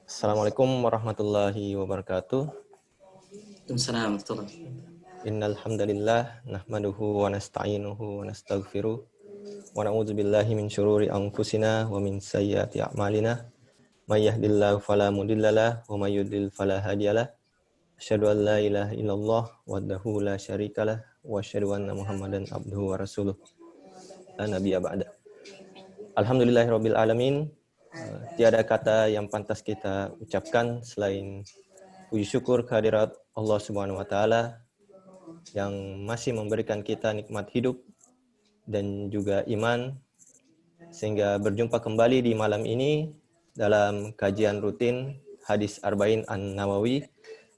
Assalamualaikum warahmatullahi wabarakatuh. Waalaikumsalam. Innal hamdalillah nahmaduhu wa nasta'inuhu wa nastaghfiruh wa na'udzu billahi min syururi anfusina wa min sayyiati a'malina. May yahdihillahu fala mudhillalah wa may yudhlil fala hadiyalah. Asyhadu an la ilaha illallah wahdahu la syarikalah wa asyhadu anna Muhammadan abduhu wa rasuluh. La nabiyya ba'da. Alhamdulillahirabbil alamin. Tiada kata yang pantas kita ucapkan selain puji syukur kehadirat Allah Subhanahu wa taala yang masih memberikan kita nikmat hidup dan juga iman, sehingga berjumpa kembali di malam ini dalam kajian rutin Hadis Arba'in An-Nawawi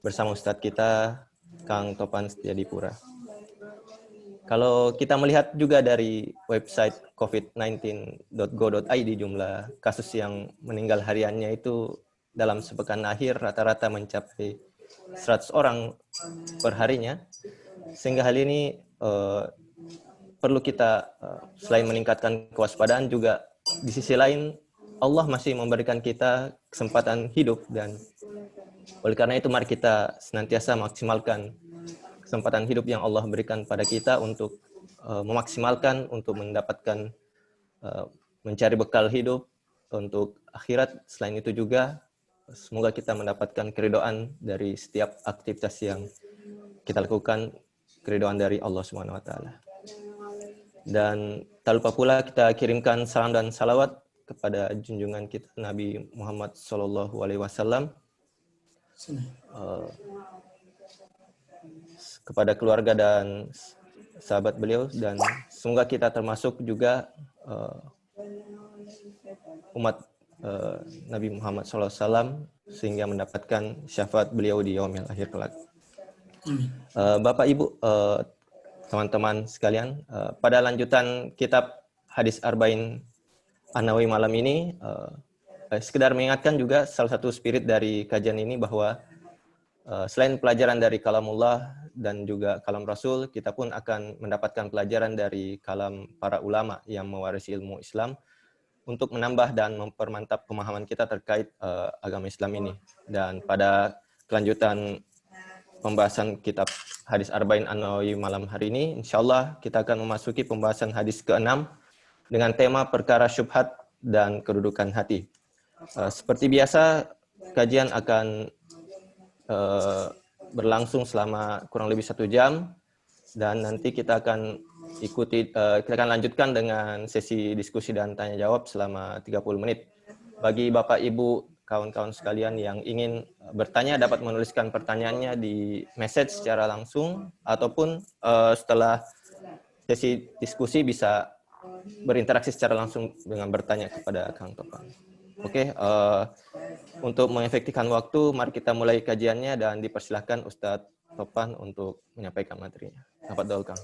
bersama Ustadz kita, Kang Topan Setiadipura. Kalau kita melihat juga dari website covid19.go.id, jumlah kasus yang meninggal hariannya itu dalam sepekan akhir rata-rata mencapai 100 orang per harinya. Sehingga hal ini perlu kita selain meningkatkan kewaspadaan juga di sisi lain Allah masih memberikan kita kesempatan hidup, dan oleh karena itu mari kita senantiasa maksimalkan kesempatan hidup yang Allah berikan pada kita untuk memaksimalkan untuk mendapatkan mencari bekal hidup untuk akhirat. Selain itu juga semoga kita mendapatkan keridhaan dari setiap aktivitas yang kita lakukan, keridhaan dari Allah Subhanahu wa taala. Dan tak lupa pula kita kirimkan salam dan salawat kepada junjungan kita Nabi Muhammad sallallahu alaihi wasallam, kepada keluarga dan sahabat beliau, dan semoga kita termasuk juga umat Nabi Muhammad SAW sehingga mendapatkan syafaat beliau di yaumil akhir kelak. Bapak Ibu, teman-teman sekalian, pada lanjutan kitab Hadis Arba'in An-Nawawi malam ini, sekedar mengingatkan juga salah satu spirit dari kajian ini bahwa selain pelajaran dari kalamullah dan juga kalam Rasul, kita pun akan mendapatkan pelajaran dari kalam para ulama yang mewarisi ilmu Islam untuk menambah dan mempermantap pemahaman kita terkait agama Islam ini. Dan pada kelanjutan pembahasan kitab Hadis Arba'in An-Nawawi malam hari ini, insyaallah kita akan memasuki pembahasan hadis ke-6 dengan tema perkara syubhat dan kedudukan hati. Seperti biasa, kajian akan berlangsung selama kurang lebih 1 jam, dan nanti kita akan lanjutkan dengan sesi diskusi dan tanya jawab selama 30 menit. Bagi Bapak Ibu, kawan-kawan sekalian yang ingin bertanya dapat menuliskan pertanyaannya di message secara langsung, ataupun setelah sesi diskusi bisa berinteraksi secara langsung dengan bertanya kepada Kang Topan. Oke, untuk mengefektifkan waktu, mari kita mulai kajiannya dan dipersilahkan Ustadz Topan untuk menyampaikan materinya. Dapat dulu, Kang.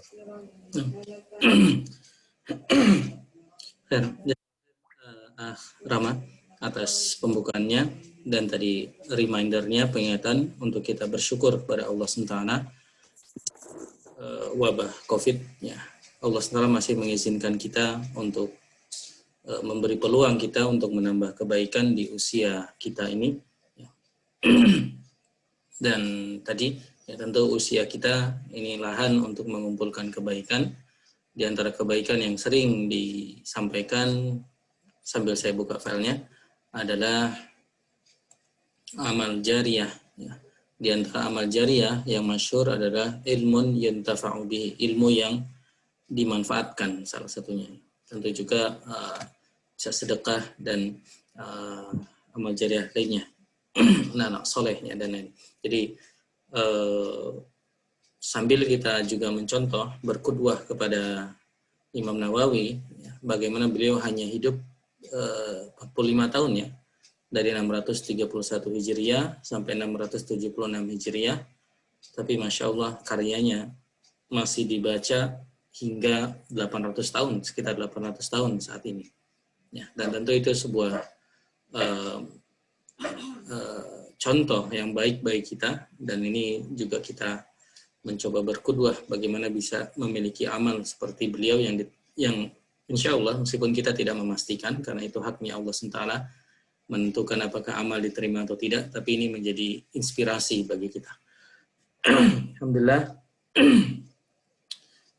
Rama atas pembukaannya dan tadi remindernya, peringatan untuk kita bersyukur kepada Allah SWT. Wabah COVID, ya, Allah SWT masih mengizinkan kita untuk memberi peluang kita untuk menambah kebaikan di usia kita ini, ya. Dan tadi ya, tentu usia kita ini lahan untuk mengumpulkan kebaikan. Di antara kebaikan yang sering disampaikan sambil saya buka filenya adalah amal jariyah, ya. Di antara amal jariyah yang masyhur adalah ilmun yuntafa'u bihi, ilmu yang dimanfaatkan salah satunya. Tentu juga bisa sedekah dan amal jariah lainnya, anak solehnya dan lain. Jadi sambil kita juga mencontoh, berkudwah kepada Imam Nawawi, ya, bagaimana beliau hanya hidup 45 tahun, ya, dari 631 Hijriah sampai 676 Hijriah, tapi Masya Allah karyanya masih dibaca hingga 800 tahun, sekitar 800 tahun saat ini. Ya, dan tentu itu sebuah contoh yang baik bagi kita, dan ini juga kita mencoba berkudwah bagaimana bisa memiliki amal seperti beliau yang insya Allah, meskipun kita tidak memastikan karena itu haknya Allah SWT, menentukan apakah amal diterima atau tidak, tapi ini menjadi inspirasi bagi kita. Alhamdulillah.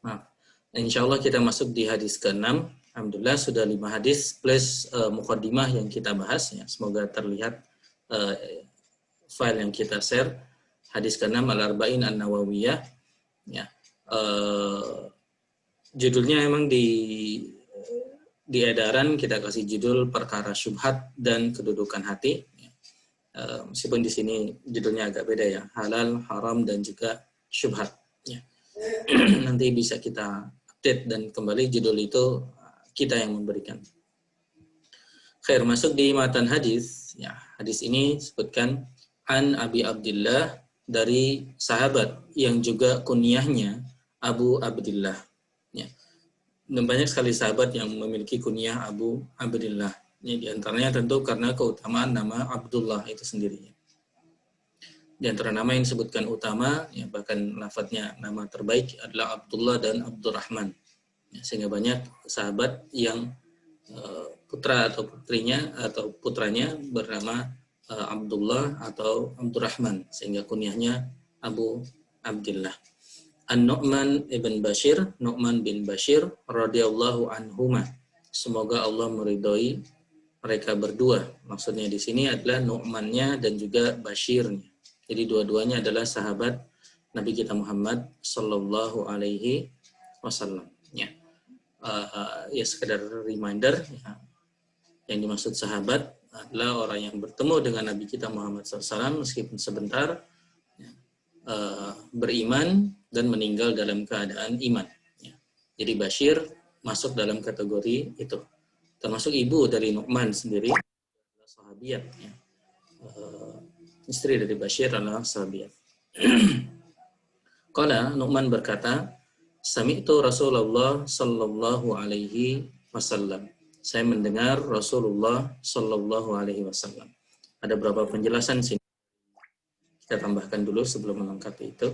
Maaf. Insya Allah kita masuk di hadis ke-6. Alhamdulillah sudah 5 hadis plus muqaddimah yang kita bahas. Ya. Semoga terlihat file yang kita share. Hadis ke-6 Al-Arba'in An-Nawawiyah. Ya. Judulnya memang di edaran kita kasih judul perkara syubhat dan kedudukan hati. Meskipun di sini judulnya agak beda ya, halal, haram dan juga syubhat. Ya. Nanti bisa kita update dan kembali judul itu kita yang memberikan. Khair, masuk di matan hadis. Ya, hadis ini sebutkan an Abi Abdillah, dari sahabat yang juga kunyahnya Abu Abdillah. Ya. Dan banyak sekali sahabat yang memiliki kunyah Abu Abdillah. Ini diantaranya tentu karena keutamaan nama Abdullah itu sendiri. Di antara nama yang disebutkan utama, ya, bahkan lafadznya nama terbaik adalah Abdullah dan Abdurrahman. Ya, sehingga banyak sahabat yang putra atau putrinya atau putranya bernama Abdullah atau Abdurrahman, sehingga kunyahnya Abu Abdillah. An-Nu'man ibn Bashir, Nu'man bin Bashir radhiyallahu anhuma. Semoga Allah meridhoi mereka berdua. Maksudnya di sini adalah Nu'mannya dan juga Bashirnya. Jadi dua-duanya adalah sahabat Nabi kita Muhammad sallallahu alaihi wasallam. Ya. Ya sekedar reminder, ya. Yang dimaksud sahabat adalah orang yang bertemu dengan Nabi kita Muhammad SAW meskipun sebentar, ya, beriman dan meninggal dalam keadaan iman. Ya. Jadi Bashir masuk dalam kategori itu. Termasuk ibu dari Nu'man sendiri adalah sahabiat. Ya. Istri dari Bashir adalah sahabiat. Qala, Nu'man berkata, Sami'tu Rasulullah sallallahu alaihi wasallam. Saya mendengar Rasulullah sallallahu alaihi wasallam. Ada beberapa penjelasan sini. Kita tambahkan dulu sebelum melengkapi itu.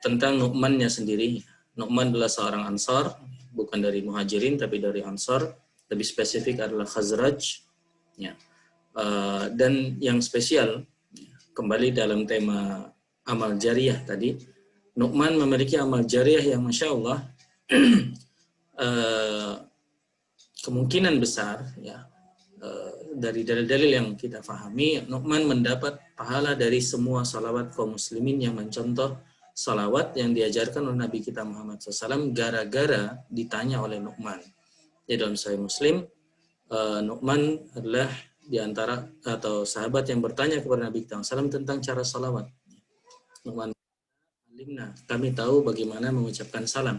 Tentang Nu'mannya sendiri. Nu'man adalah seorang Ansar, bukan dari Muhajirin tapi dari Ansar. Lebih spesifik adalah Khazraj. Ya. Dan yang spesial, kembali dalam tema amal jariyah tadi, Nu'man memiliki amal jariyah yang Masya Allah kemungkinan besar, ya, dari dalil-dalil yang kita fahami, Nu'man mendapat pahala dari semua salawat kaum muslimin yang mencontoh salawat yang diajarkan oleh Nabi kita Muhammad SAW gara-gara ditanya oleh Nu'man. Di dalam Sahih Muslim, Nu'man adalah di antara atau sahabat yang bertanya kepada Nabi kita SAW tentang cara salawat. Nu'man, kami tahu bagaimana mengucapkan salam,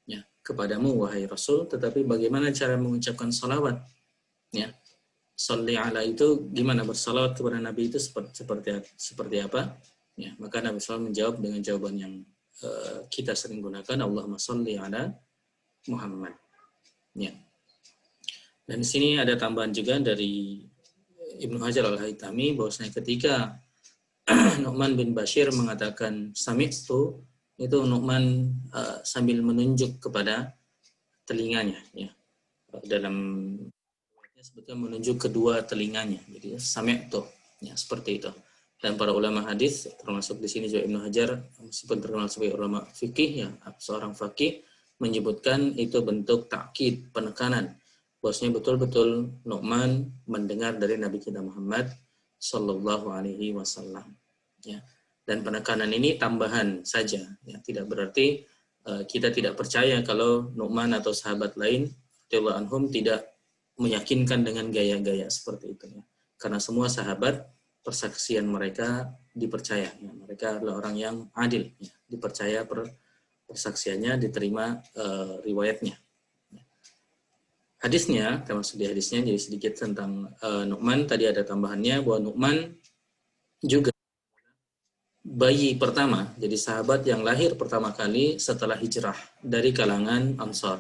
ya, kepadamu wahai Rasul, tetapi bagaimana cara mengucapkan salawat? Ya, Sholli ala itu gimana, bersalawat kepada Nabi itu seperti apa? Ya, maka Nabi SAW menjawab dengan jawaban yang kita sering gunakan, Allahumma sholli ala Muhammad. Ya. Dan di sini ada tambahan juga dari Ibnu Hajar Al-Haytami bahwasanya ketika Nu'man bin Bashir mengatakan sami'tu, itu Nu'man sambil menunjuk kepada telinganya, ya. Dalam sebetulnya menunjuk kedua telinganya. Jadi sami'tu, ya, seperti itu. Dan para ulama hadis, termasuk di sini juga Ibnu Hajar, meskipun terkenal sebagai ulama fikih, ya, seorang fakih, menyebutkan itu bentuk takkid, penekanan. Bahwasanya betul-betul Nu'man mendengar dari Nabi kita Muhammad Sallallahu Alaihi Wasallam. Ya. Dan penekanan ini tambahan saja, ya. Tidak berarti kita tidak percaya kalau Nu'man atau sahabat lain radhiyallahu anhum tidak meyakinkan dengan gaya-gaya seperti itu. Ya. Karena semua sahabat persaksian mereka dipercaya. Ya. Mereka adalah orang yang adil, ya. Dipercaya persaksiannya, diterima riwayatnya. Hadisnya, termasuk di hadisnya, jadi sedikit tentang Nu'man. Tadi ada tambahannya bahwa Nu'man juga bayi pertama, jadi sahabat yang lahir pertama kali setelah hijrah dari kalangan Ansar.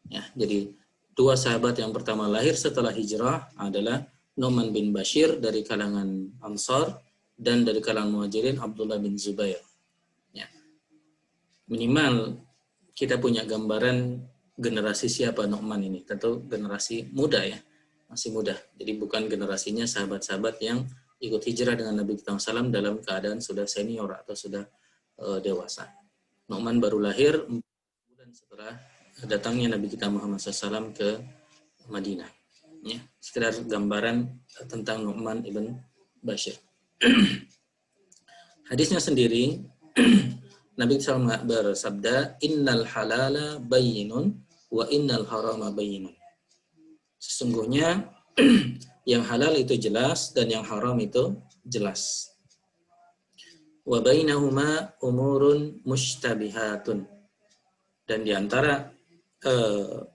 Ya, jadi dua sahabat yang pertama lahir setelah hijrah adalah Nu'man bin Bashir dari kalangan Ansar dan dari kalangan Muhajirin Abdullah bin Zubair. Ya. Minimal kita punya gambaran generasi siapa Nu'man ini, tentu generasi muda, ya. masih muda. Jadi bukan generasinya sahabat-sahabat yang ikut hijrah dengan Nabi kita SAW dalam keadaan sudah senior atau sudah dewasa. Nu'man baru lahir 4 bulan setelah datangnya Nabi kita Muhammad SAW ke Madinah. Ya, sekedar gambaran tentang Nu'man ibn Bashir. Hadisnya sendiri, Nabi SAW bersabda, Innal halala bayyinun wa innal harama bayyinun. Sesungguhnya yang halal itu jelas dan yang haram itu jelas. Wa bainahuma umurun mushtabihatun. Dan di antara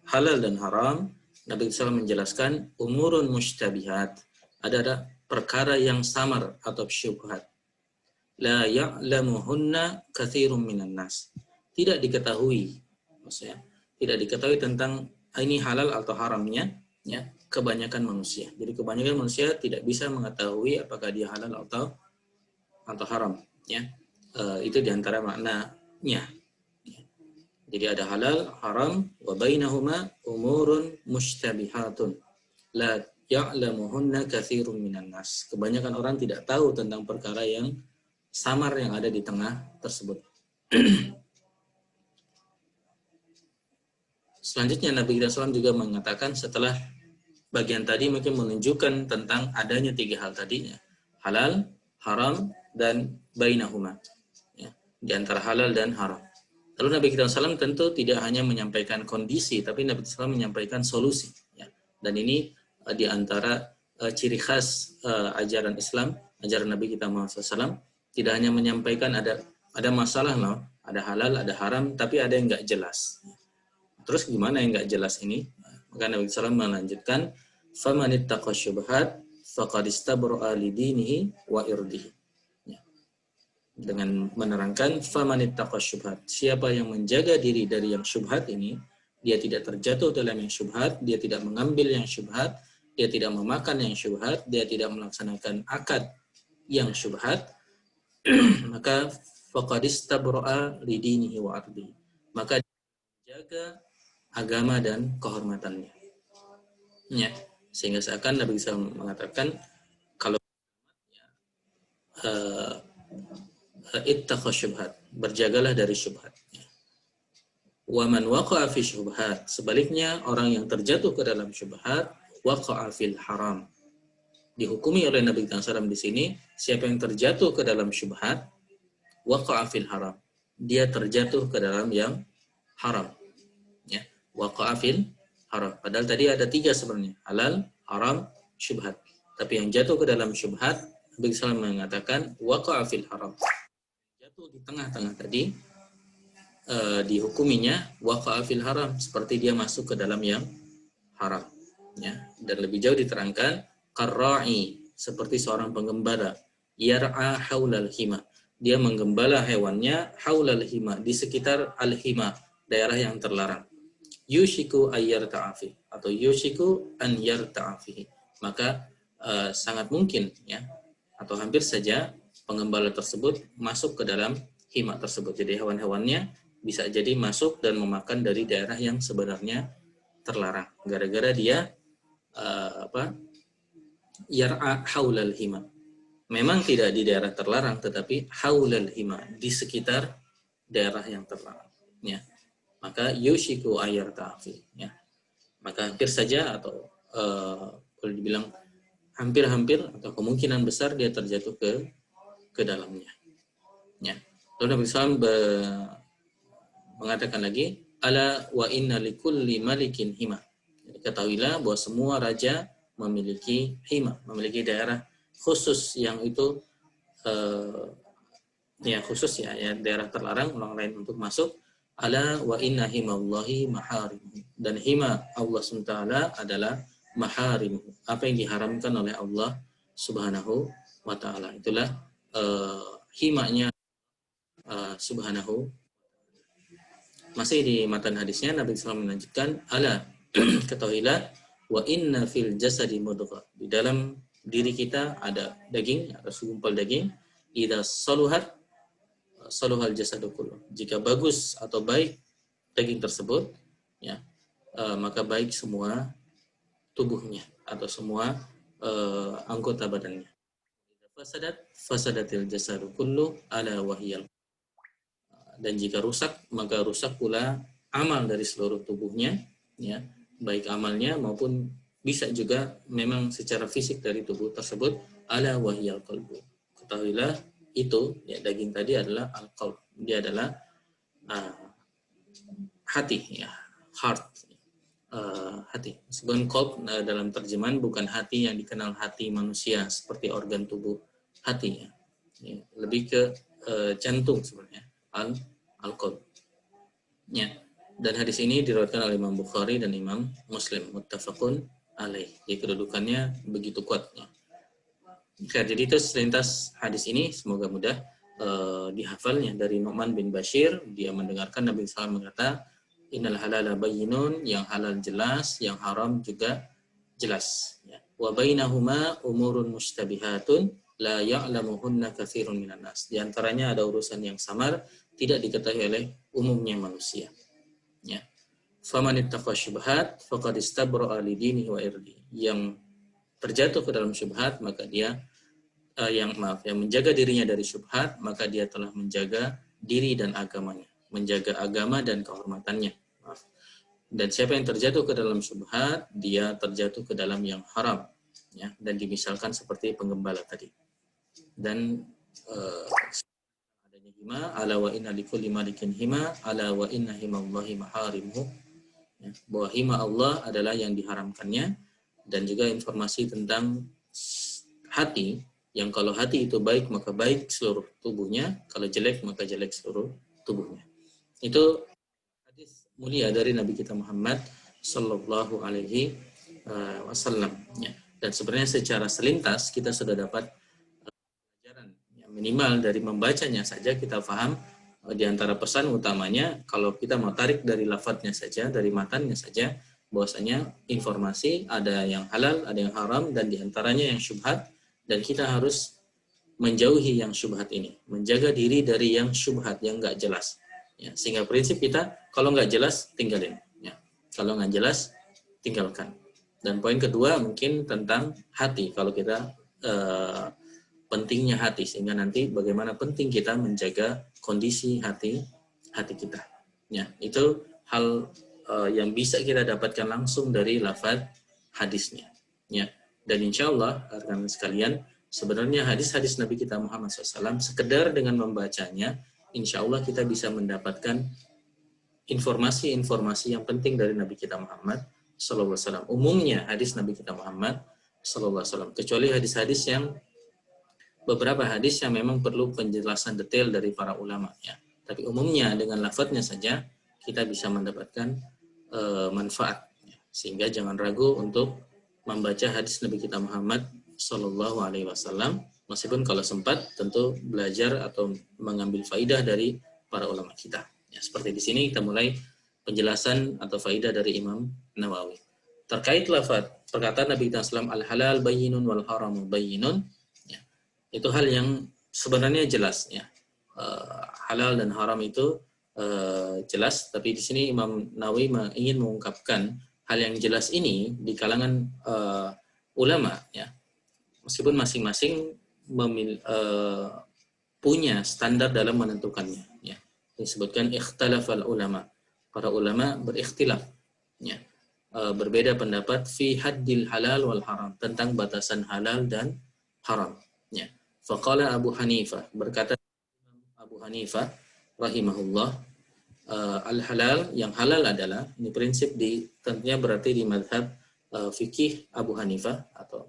halal dan haram, Nabi SAW menjelaskan umurun mushtabihat. Ada perkara yang samar atau syubhat. La ya'lamuhunna katsirun minan nas. Tidak diketahui, maksudnya tidak diketahui tentang ini halal atau haramnya, ya, kebanyakan manusia. Jadi kebanyakan manusia tidak bisa mengetahui apakah dia halal atau haram, ya. Itu diantara maknanya. Jadi ada halal, haram, wa bainahuma umurun mushtabihatun. La ya'lamuhunna katsirun minan nas. Kebanyakan orang tidak tahu tentang perkara yang samar yang ada di tengah tersebut. Selanjutnya Nabi SAW juga mengatakan setelah bagian tadi mungkin menunjukkan tentang adanya 3 hal tadinya. Halal, haram, dan bainahuma. Ya, di antara halal dan haram. Lalu Nabi SAW tentu tidak hanya menyampaikan kondisi, tapi Nabi SAW menyampaikan solusi. Ya. Dan ini di antara ciri khas ajaran Islam, ajaran Nabi kita Muhammad SAW, tidak hanya menyampaikan ada masalah, no? Ada halal, ada haram, tapi ada yang nggak jelas. Terus gimana yang nggak jelas ini? Maka Nabi SAW melanjutkan, فَمَنِ اتَّقَى الشُّبْهَاتِ فَقَدْ اسْتَبْرَأَ لِدِينِهِ وَإِرْضِهِ. Dengan menerangkan فَمَنِ اتَّقَى الشُّبْهَاتِ. Siapa yang menjaga diri dari yang syubhat ini, dia tidak terjatuh dalam yang syubhat, dia tidak mengambil yang syubhat, dia tidak memakan yang syubhat, dia tidak melaksanakan akad yang syubhat, maka faqad istabra'a lidinihi wa ardihi. Maka jaga agama dan kehormatannya. Ya, sehingga seakan Nabi bisa mengatakan kalau ittaqa syubhat, berjagalah dari syubhat. Wa man waqa'a fi syubhat, sebaliknya orang yang terjatuh ke dalam syubhat waqa'a fil haram. Dihukumi oleh Nabi SAW di sini, siapa yang terjatuh ke dalam syubhat, waqa'a fil haram. Dia terjatuh ke dalam yang haram. Ya, waqa'a fil haram. Padahal tadi ada 3 sebenarnya, halal, haram, syubhat. Tapi yang jatuh ke dalam syubhat, Nabi SAW mengatakan waqa'a fil haram. Jatuh di tengah-tengah tadi, dihukuminya waqa'a fil haram, seperti dia masuk ke dalam yang haram. Ya, dan lebih jauh diterangkan qarra'i, seperti seorang penggembala, yar'a haulal hima, dia menggembala hewannya haulal hima, di sekitar al-hima, daerah yang terlarang. Yushiku ayyar ta'afi, atau yushiku an yarta'afi, maka sangat mungkin, ya, atau hampir saja penggembala tersebut masuk ke dalam hima tersebut. Jadi hewan-hewannya bisa jadi masuk dan memakan dari daerah yang sebenarnya terlarang, gara-gara dia yar'a haulal hima. Memang tidak di daerah terlarang, tetapi haulal hima, di sekitar daerah yang terlarang. Ya. Maka yushiku ayar ta'afi. Ya. Maka hampir saja, atau boleh dibilang hampir-hampir, atau kemungkinan besar dia terjatuh ke dalamnya. Ya. Lalu Nabi SAW mengatakan lagi, ala wa inna likulli malikin hima. Ketahuilah bahwa semua raja memiliki hima, memiliki daerah khusus yang itu khusus, ya, daerah terlarang orang lain untuk masuk. Ala wa inna himallahi maharim, dan hima Allah SWT adalah maharim, apa yang diharamkan oleh Allah Subhanahu wa taala. Itulah himanya Subhanahu. Masih di matan hadisnya Nabi SAW melanjutkan, ala ketahuilah wa inna fil jasadi mudghah, di dalam diri kita ada daging, ada segumpal daging. Idza saluhat saluhal jasadu kullu, jika bagus atau baik daging tersebut, ya, maka baik semua tubuhnya atau semua anggota badannya. Fasadatil jasadu kullu ala wahiyal. Dan jika rusak, maka rusak pula amal dari seluruh tubuhnya, ya, baik amalnya maupun bisa juga memang secara fisik dari tubuh tersebut, ala wahiyal qalbu. Ketahuilah itu, ya, daging tadi adalah al-qalb. Dia adalah hati, ya, heart, hati. Meskipun qalb dalam terjemahan bukan hati yang dikenal hati manusia seperti organ tubuh hati, ya. Ya, lebih ke jantung sebenarnya, al-qalb. Ya. Dan hadis ini diriwayatkan oleh Imam Bukhari dan Imam Muslim, muttafaqun alaih. Jadi kedudukannya begitu kuat, ya. Oke, jadi itu selintas hadis ini, semoga mudah dihafalnya. Dari Nu'man bin Bashir, dia mendengarkan Nabi SAW berkata, innal halala bayyinun, yang halal jelas, yang haram juga jelas, ya. Wa bainahuma umurun mustabihatun la ya'lamuhunna katsirun minan nas. Di antaranya ada urusan yang samar, tidak diketahui oleh umumnya manusia, ya. Faman ittaqa syubhat faqad istabra'a li dinihi wa irdi. Yang terjatuh ke dalam syubhat, maka dia yang menjaga dirinya dari syubhat, maka dia telah menjaga diri dan agamanya, menjaga agama dan kehormatannya. Dan siapa yang terjatuh ke dalam syubhat, dia terjatuh ke dalam yang haram, ya. Dan dimisalkan seperti penggembala tadi. Dan adanya hima, ala wa inna likulli malikin hima, ala wa inna himallahi maharimuhu, ya. Bahwa hima Allah adalah yang diharamkannya. Dan juga informasi tentang hati, yang kalau hati itu baik maka baik seluruh tubuhnya, kalau jelek maka jelek seluruh tubuhnya. Itu hadis mulia dari Nabi kita Muhammad sallallahu alaihi wasallam, ya. Dan sebenarnya secara selintas kita sudah dapat pelajaran, ya, minimal dari membacanya saja kita paham di antara pesan utamanya. Kalau kita mau tarik dari lafadznya saja, dari matannya saja, bahwasanya informasi ada yang halal, ada yang haram, dan diantaranya yang syubhat, dan kita harus menjauhi yang syubhat ini, menjaga diri dari yang syubhat yang nggak jelas, ya. Sehingga prinsip kita, kalau nggak jelas tinggalin, ya. Kalau nggak jelas tinggalkan. Dan poin kedua mungkin tentang hati, kalau kita pentingnya hati, sehingga nanti bagaimana penting kita menjaga kondisi hati kita, ya. Itu hal yang bisa kita dapatkan langsung dari lafaz hadisnya, ya. Dan insya Allah, rekan sekalian, sebenarnya hadis-hadis Nabi kita Muhammad SAW, sekedar dengan membacanya, insya Allah kita bisa mendapatkan informasi-informasi yang penting dari Nabi kita Muhammad SAW. Umumnya hadis Nabi kita Muhammad SAW, kecuali hadis-hadis yang beberapa hadis yang memang perlu penjelasan detail dari para ulama, ya. Tapi umumnya dengan lafadznya saja kita bisa mendapatkan manfaat, ya. Sehingga jangan ragu untuk membaca hadis Nabi kita Muhammad Sallallahu Alaihi Wasallam, meskipun kalau sempat tentu belajar atau mengambil faidah dari para ulama kita, ya. Seperti di sini kita mulai penjelasan atau faidah dari Imam Nawawi terkait lafaz perkataan Nabi kita SAW, al halal bayyinun wal haramu bayyinun, ya. Itu hal yang sebenarnya jelas, ya. Halal dan haram itu jelas, tapi di sini Imam Nawawi ingin mengungkapkan hal yang jelas ini di kalangan ulama, ya. Meskipun masing-masing punya standar dalam menentukannya, ya. Disebutkan ikhtalafal ulama, para ulama berikhtilaf, ya. Berbeda pendapat fi haddil halal wal haram, tentang batasan halal dan haram, ya. Faqala Abu Hanifah, berkata Abu Hanifah rahimahullah, al-halal, yang halal adalah, ini prinsip tentunya berarti di madhab fikih Abu Hanifah atau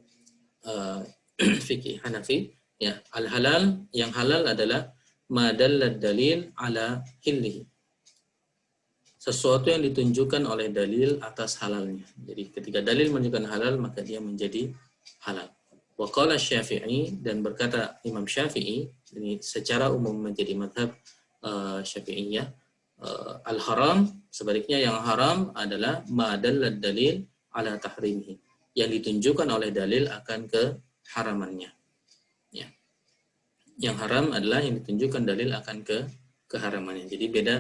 fikih Hanafi, ya. Al-halal, yang halal adalah ma dallad dalil ala hillihi, sesuatu yang ditunjukkan oleh dalil atas halalnya. Jadi ketika dalil menunjukkan halal, maka dia menjadi halal. Wa qala Syafi'i, dan berkata Imam Syafi'i, ini secara umum menjadi madhab Syafi'iyah, al-haram, sebaliknya yang haram adalah ma dallad dalil ala tahrimihi, yang ditunjukkan oleh dalil akan keharamannya, ya. Yang haram adalah yang ditunjukkan dalil akan keharamannya. Jadi beda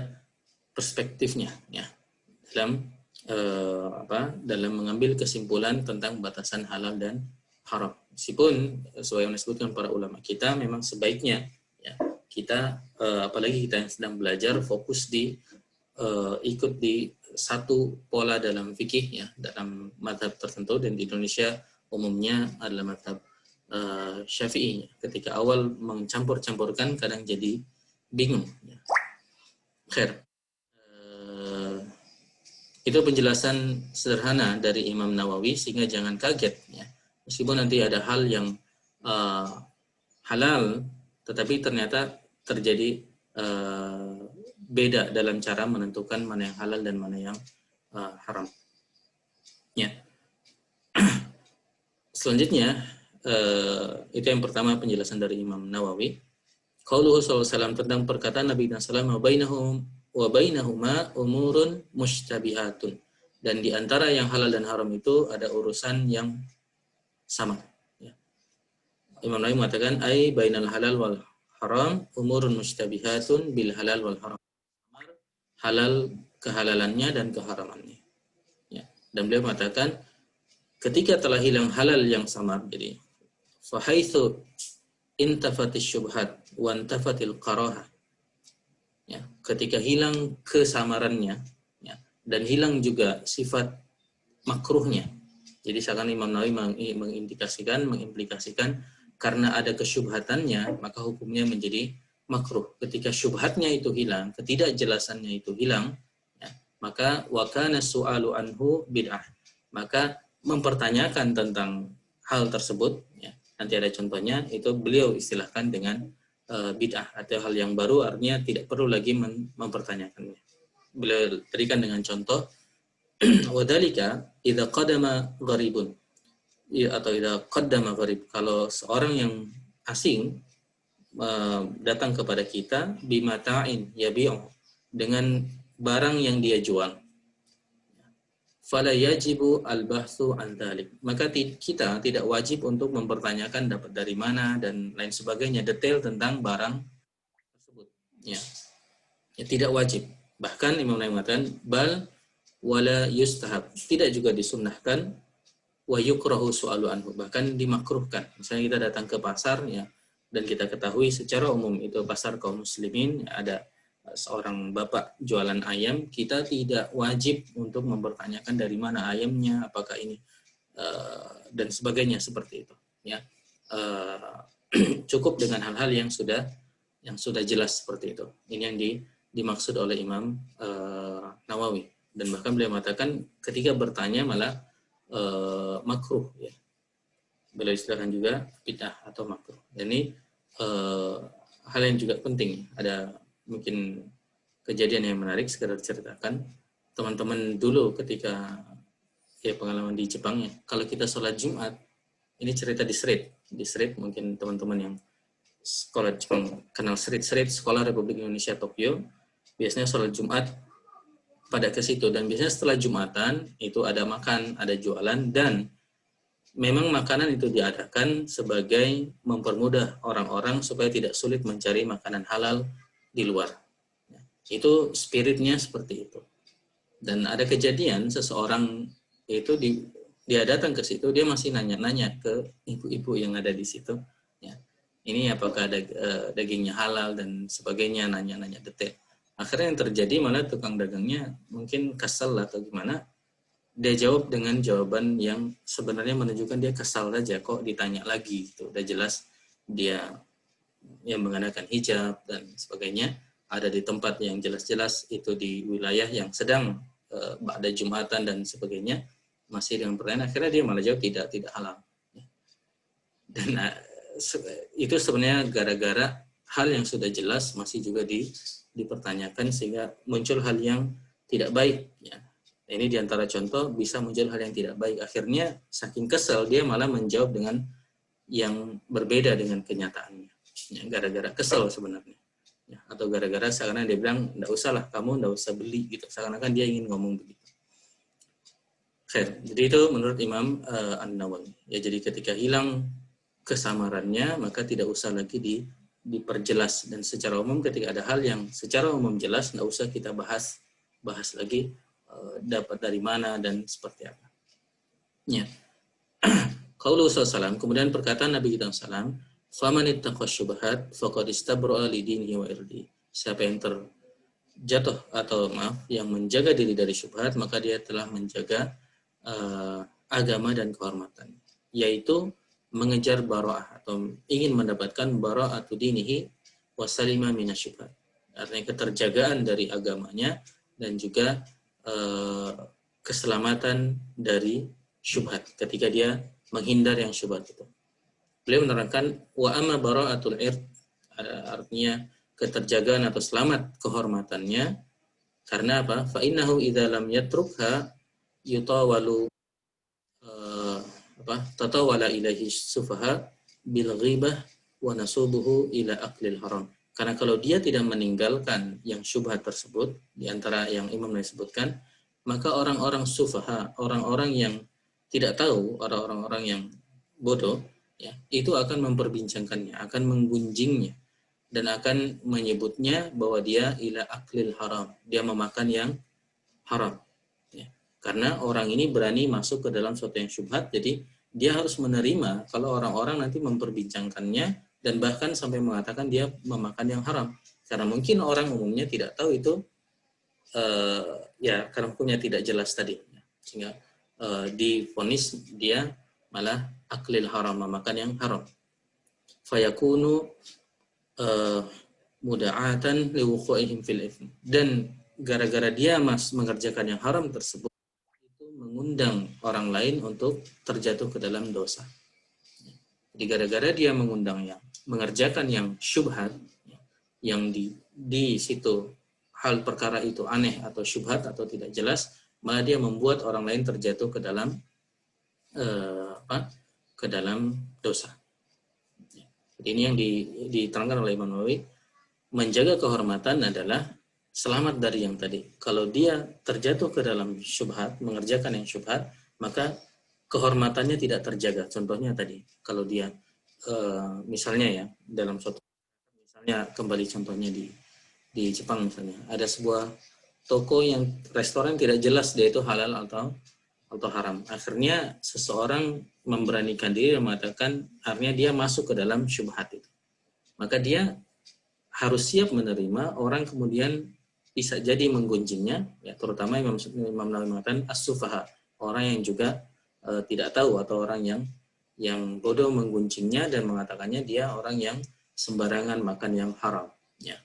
perspektifnya, ya, dalam dalam mengambil kesimpulan tentang batasan halal dan haram. Meskipun sesuai yang disebutkan para ulama kita, memang sebaiknya ya, kita apalagi kita yang sedang belajar fokus di ikut di satu pola dalam fikih ya, dalam mazhab tertentu, dan di Indonesia umumnya adalah mazhab Syafi'i. Ketika awal mencampur-campurkan kadang jadi bingung ya. Khair. Itu penjelasan sederhana dari Imam Nawawi, sehingga jangan kaget ya. Meskipun nanti ada hal yang halal, tetapi ternyata terjadi beda dalam cara menentukan mana yang halal dan mana yang haram. Ya. Selanjutnya, itu yang pertama penjelasan dari Imam Nawawi. Qauluhu sallallahu alaihi wasallam, tentang perkataan Nabi sallallahu alaihi wasallam, wa bainahuma umurun mushtabihatun, dan di antara yang halal dan haram itu ada urusan yang sama ya. Imam Nawawi mengatakan ai bainal halal wal haram umurun mushtabihatun bil halal wal haram, halal kehalalannya dan keharamannya ya. Dan beliau mengatakan ketika telah hilang halal yang samar, jadi fa haitsu intafatish syubhat wa intafatil qarahah ya, ketika hilang kesamarannya ya, dan hilang juga sifat makruhnya. Jadi seakan Imam Nawawi mengimplikasikan karena ada kesyubhatannya maka hukumnya menjadi makruh. Ketika syubhatnya itu hilang, ketidakjelasannya itu hilang ya, maka wa kana su'alu anhu bid'ah, maka mempertanyakan tentang hal tersebut ya, nanti ada contohnya, itu beliau istilahkan dengan bid'ah atau hal yang baru, artinya tidak perlu lagi mempertanyakannya. Beliau berikan dengan contoh wadhalika idza qadama gharibun atau idza qaddama gharib, kalau seorang yang asing datang kepada kita bimata'in yabi'u, dengan barang yang dia jual, fala yajibu al-bahthu an dzalik, maka kita tidak wajib untuk mempertanyakan dapat dari mana dan lain sebagainya, detail tentang barang tersebut ya. Ya, tidak wajib. Bahkan Imam Nawawi mengatakan bal wala yustahab, tidak juga disunnahkan, wa yukrahu su'alu anhu, bahkan dimakruhkan. Misalnya kita datang ke pasar ya, dan kita ketahui secara umum itu pasar kaum muslimin, ada seorang bapak jualan ayam, kita tidak wajib untuk mempertanyakan dari mana ayamnya, apakah ini dan sebagainya seperti itu ya. Cukup dengan hal-hal yang sudah jelas seperti itu. Ini yang dimaksud oleh Imam Nawawi, dan bahkan beliau mengatakan ketika bertanya malah makruh ya. Beliau istilahkan juga bid'ah atau makruh. Dan ini hal yang juga penting. Ada mungkin kejadian yang menarik sekedar ceritakan. Teman-teman dulu ketika ya pengalaman di Jepang ya, kalau kita sholat Jumat, ini cerita di Street mungkin teman-teman yang sekolah Jepang kenal Street Sekolah Republik Indonesia Tokyo, biasanya sholat Jumat pada ke situ, dan biasanya setelah Jumatan itu ada makan, ada jualan, dan memang makanan itu diadakan sebagai mempermudah orang-orang supaya tidak sulit mencari makanan halal di luar. Itu spiritnya seperti itu. Dan ada kejadian seseorang itu dia datang ke situ, dia masih nanya-nanya ke ibu-ibu yang ada di situ. Ya, ini apakah ada dagingnya halal dan sebagainya, nanya-nanya detail. Akhirnya yang terjadi malah tukang dagangnya mungkin kesal atau gimana. Dia jawab dengan jawaban yang sebenarnya menunjukkan dia kesal saja, kok ditanya lagi gitu. Udah jelas dia yang mengenakan hijab dan sebagainya, ada di tempat yang jelas-jelas itu di wilayah yang sedang ada Jumatan dan sebagainya, masih dengan pertanyaan, akhirnya dia malah jawab tidak halal. Dan itu sebenarnya gara-gara hal yang sudah jelas masih juga dipertanyakan, sehingga muncul hal yang tidak baik ya. Ini diantara contoh bisa muncul hal yang tidak baik. Akhirnya saking kesal dia malah menjawab dengan yang berbeda dengan kenyataannya. Ya, gara-gara kesal sebenarnya. Ya, atau gara-gara seakan-akan dia bilang, enggak usah lah, kamu enggak usah beli gitu. Seakan-akan dia ingin ngomong begitu. Jadi itu menurut Imam An-Nawawi. Ya, jadi ketika hilang kesamarannya maka tidak usah lagi diperjelas, dan secara umum ketika ada hal yang secara umum jelas enggak usah kita bahas lagi dapat dari mana dan seperti apa. Ya. Qauluhu sallallahu kemudian perkataan Nabi kita sallallahu faman ittaqa syubhat faqad istabra'a li dinihi wa irdi. Siapa yang terjatuh atau yang menjaga diri dari syubhat, maka dia telah menjaga agama dan kehormatan, yaitu mengejar bara'ah atau ingin mendapatkan bara'atu dinihi wa salima minasyubhat. Artinya keterjagaan dari agamanya dan juga keselamatan dari syubhat ketika dia menghindar yang syubhat itu. Beliau menerangkan wa amma bara'atul ird, artinya keterjagaan atau selamat kehormatannya, karena apa? Fa innahu idza lam yatrukha yutawalu tatawala ilaihi sufaha bil ghibah wa nasubuhu ila aklil haram. Karena kalau dia tidak meninggalkan yang syubhat tersebut, di antara yang Imam Nawawi sebutkan, maka orang-orang sufaha, orang-orang yang tidak tahu, orang-orang yang bodoh, ya, itu akan memperbincangkannya, akan menggunjingnya, dan akan menyebutnya bahwa dia ila aklil haram, dia memakan yang haram. Ya. Karena orang ini berani masuk ke dalam suatu yang syubhat, jadi dia harus menerima kalau orang-orang nanti memperbincangkannya, dan bahkan sampai mengatakan dia memakan yang haram. Karena mungkin orang umumnya tidak tahu itu, ya karena hukumnya tidak jelas tadi. Sehingga divonis dia malah aklil haram, memakan yang haram. Fayakunu muda'atan liwuqu'ihim fil itsm. Dan gara-gara dia mengerjakan yang haram tersebut, itu mengundang orang lain untuk terjatuh ke dalam dosa. Jadi gara-gara dia mengerjakan yang syubhat, yang di situ hal perkara itu aneh atau syubhat atau tidak jelas, malah dia membuat orang lain terjatuh ke dalam ke dalam dosa. Jadi ini yang diterangkan oleh Imam Nawawi, menjaga kehormatan adalah selamat dari yang tadi. Kalau dia terjatuh ke dalam syubhat, mengerjakan yang syubhat, maka kehormatannya tidak terjaga. Contohnya tadi, kalau dia misalnya ya dalam suatu, misalnya kembali contohnya di Jepang misalnya, ada sebuah toko yang restoran tidak jelas dia itu halal atau haram. Akhirnya seseorang memberanikan diri dan mengatakan, akhirnya dia masuk ke dalam syubhat itu. Maka dia harus siap menerima orang kemudian bisa jadi menggunjingnya, ya, terutama Imam Nawawi mengatakan as-sufaha, orang yang juga tidak tahu atau orang yang bodoh menggunjingnya dan mengatakannya dia orang yang sembarangan makan yang haram. Ya.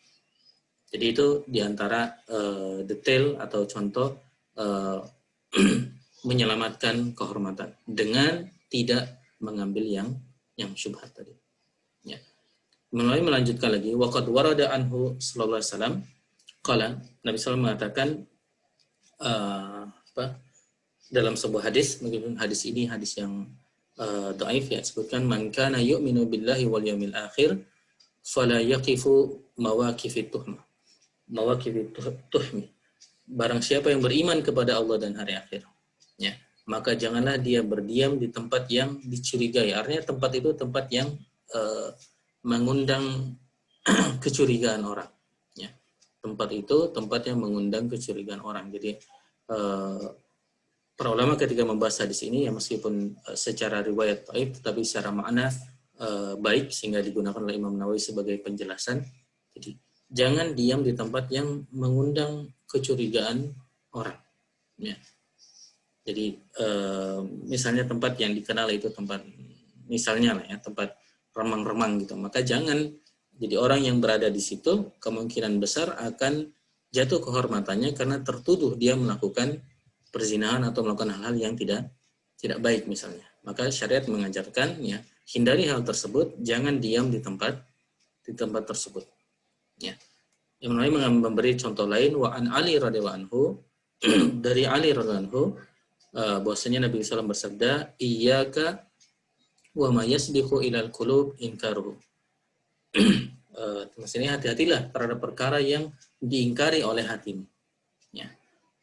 Jadi itu diantara detail atau contoh menyelamatkan kehormatan dengan tidak mengambil yang syubhat tadi. Ya. Melalui melanjutkan lagi, waqad warada anhu sallallahu alaihi wasallam qala, Nabi sallallahu mengatakan dalam sebuah hadis, mungkin hadis ini hadis yang dhaif ya, sebutkan man kana yu'minu billahi wal yawmil akhir fala yaqifu mawaqifit tuhmi. Barang siapa yang beriman kepada Allah dan hari akhir, ya, maka janganlah dia berdiam di tempat yang dicurigai. Artinya tempat itu tempat yang mengundang kecurigaan orang. Ya. Tempat itu tempat yang mengundang kecurigaan orang. Jadi para ulama ketika membahas hadis ini, ya meskipun secara riwayat dhaif, tetapi secara makna baik, sehingga digunakan oleh Imam Nawawi sebagai penjelasan. Jadi jangan diam di tempat yang mengundang kecurigaan orang. Ya. Jadi misalnya tempat yang dikenal itu tempat, misalnya lah ya, tempat remang-remang gitu, maka jangan jadi orang yang berada di situ kemungkinan besar akan jatuh kehormatannya karena tertuduh dia melakukan perzinahan atau melakukan hal-hal yang tidak baik misalnya. Maka syariat mengajarkan, ya, hindari hal tersebut, jangan diam di tempat tersebut. Ya. Yang lain memberi contoh lain, wa an Ali radhiyallahu anhu, dari Ali radhiyallahu anhu, bahwasanya Nabi SAW bersabda, iyyaka wa ma yasbiqu ilal qulub inkaruhu. Maksudnya hati-hatilah terhadap perkara yang diingkari oleh hatimu. Ya.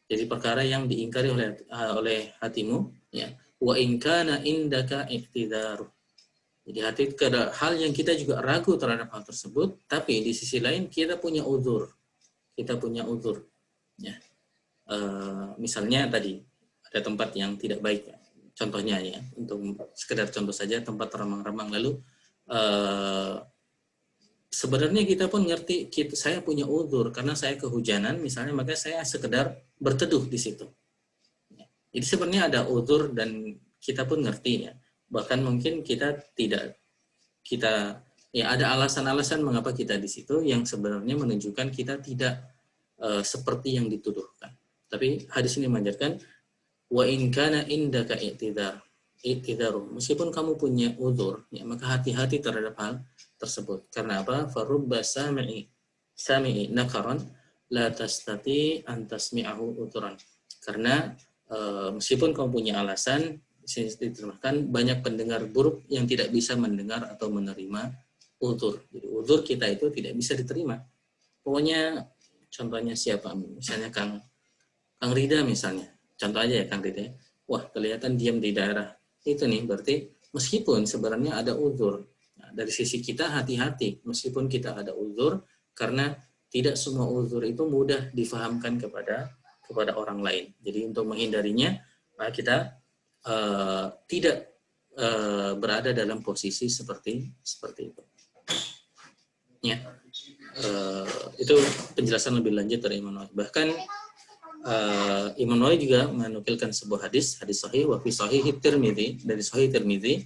Jadi perkara yang diingkari oleh hatimu, ya. Wa in kana indaka iqtidaru. Jadi hal yang kita juga ragu terhadap hal tersebut, tapi di sisi lain kita punya uzur. Ya. misalnya tadi ada tempat yang tidak baik, contohnya ya, untuk sekedar contoh saja, tempat remang-remang, lalu sebenarnya kita pun ngerti, saya punya uzur karena saya kehujanan misalnya, maka saya sekedar berteduh di situ. Jadi sebenarnya ada uzur dan kita pun ngerti ya. Bahkan mungkin kita ada alasan-alasan mengapa kita di situ yang sebenarnya menunjukkan kita tidak seperti yang dituduhkan. Tapi hadis ini mengajarkan wa in kana indaka i'tidaru, meskipun kamu punya uzur ya, maka hati-hati terhadap hal tersebut. Karena apa? Farubba sami'i nakaran la tastati an tasmi'ahu uturan. Karena meskipun kamu punya alasan, diterjemahkan banyak pendengar buruk yang tidak bisa mendengar atau menerima uzur. Jadi uzur kita itu tidak bisa diterima. Pokoknya contohnya siapa? Misalnya Kang Rida misalnya. Contoh aja ya Kang Rida. Wah, kelihatan diam di daerah itu nih, berarti meskipun sebenarnya ada uzur. Nah, dari sisi kita hati-hati meskipun kita ada uzur, karena tidak semua uzur itu mudah difahamkan kepada orang lain. Jadi untuk menghindarinya, maka kita tidak berada dalam posisi seperti itu. Ya, itu penjelasan lebih lanjut dari Imam Nawawi. Bahkan Imam Nawawi juga menukilkan sebuah hadis sahih wa fi sahih Tirmidzi, dari sahih Tirmidzi,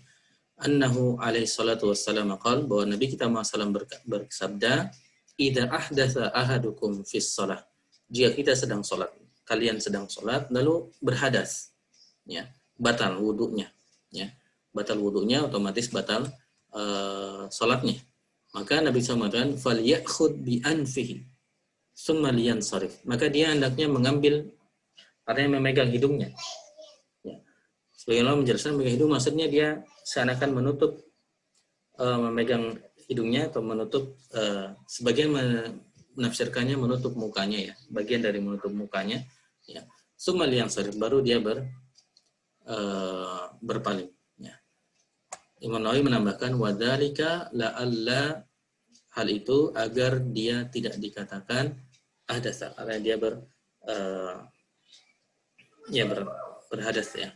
annahu alaihi salatu wassalam qala, bahwa Nabi kita SAW bersabda, idza ahdatsa ahadukum fis shalah, jika kita sedang salat, kalian sedang salat lalu berhadas, ya, batal wudunya, ya, batal wudunya otomatis batal salatnya. Maka Nabi SAW mengatakan falyakhud bi anfihi summa liyansarif, maka dia hendaknya mengambil, artinya memegang hidungnya, ya. Sebagaimana menjelaskan memegang hidung, maksudnya dia seakan-akan menutup, memegang hidungnya atau menutup, sebagian menafsirkannya menutup mukanya, ya, bagian dari menutup mukanya, ya. Summa liyansarif, baru dia berpaling, ya. Imam Nawawi menambahkan wadzalika la'alla, hal itu agar dia tidak dikatakan ahdatsa, karena dia berhadas, ya.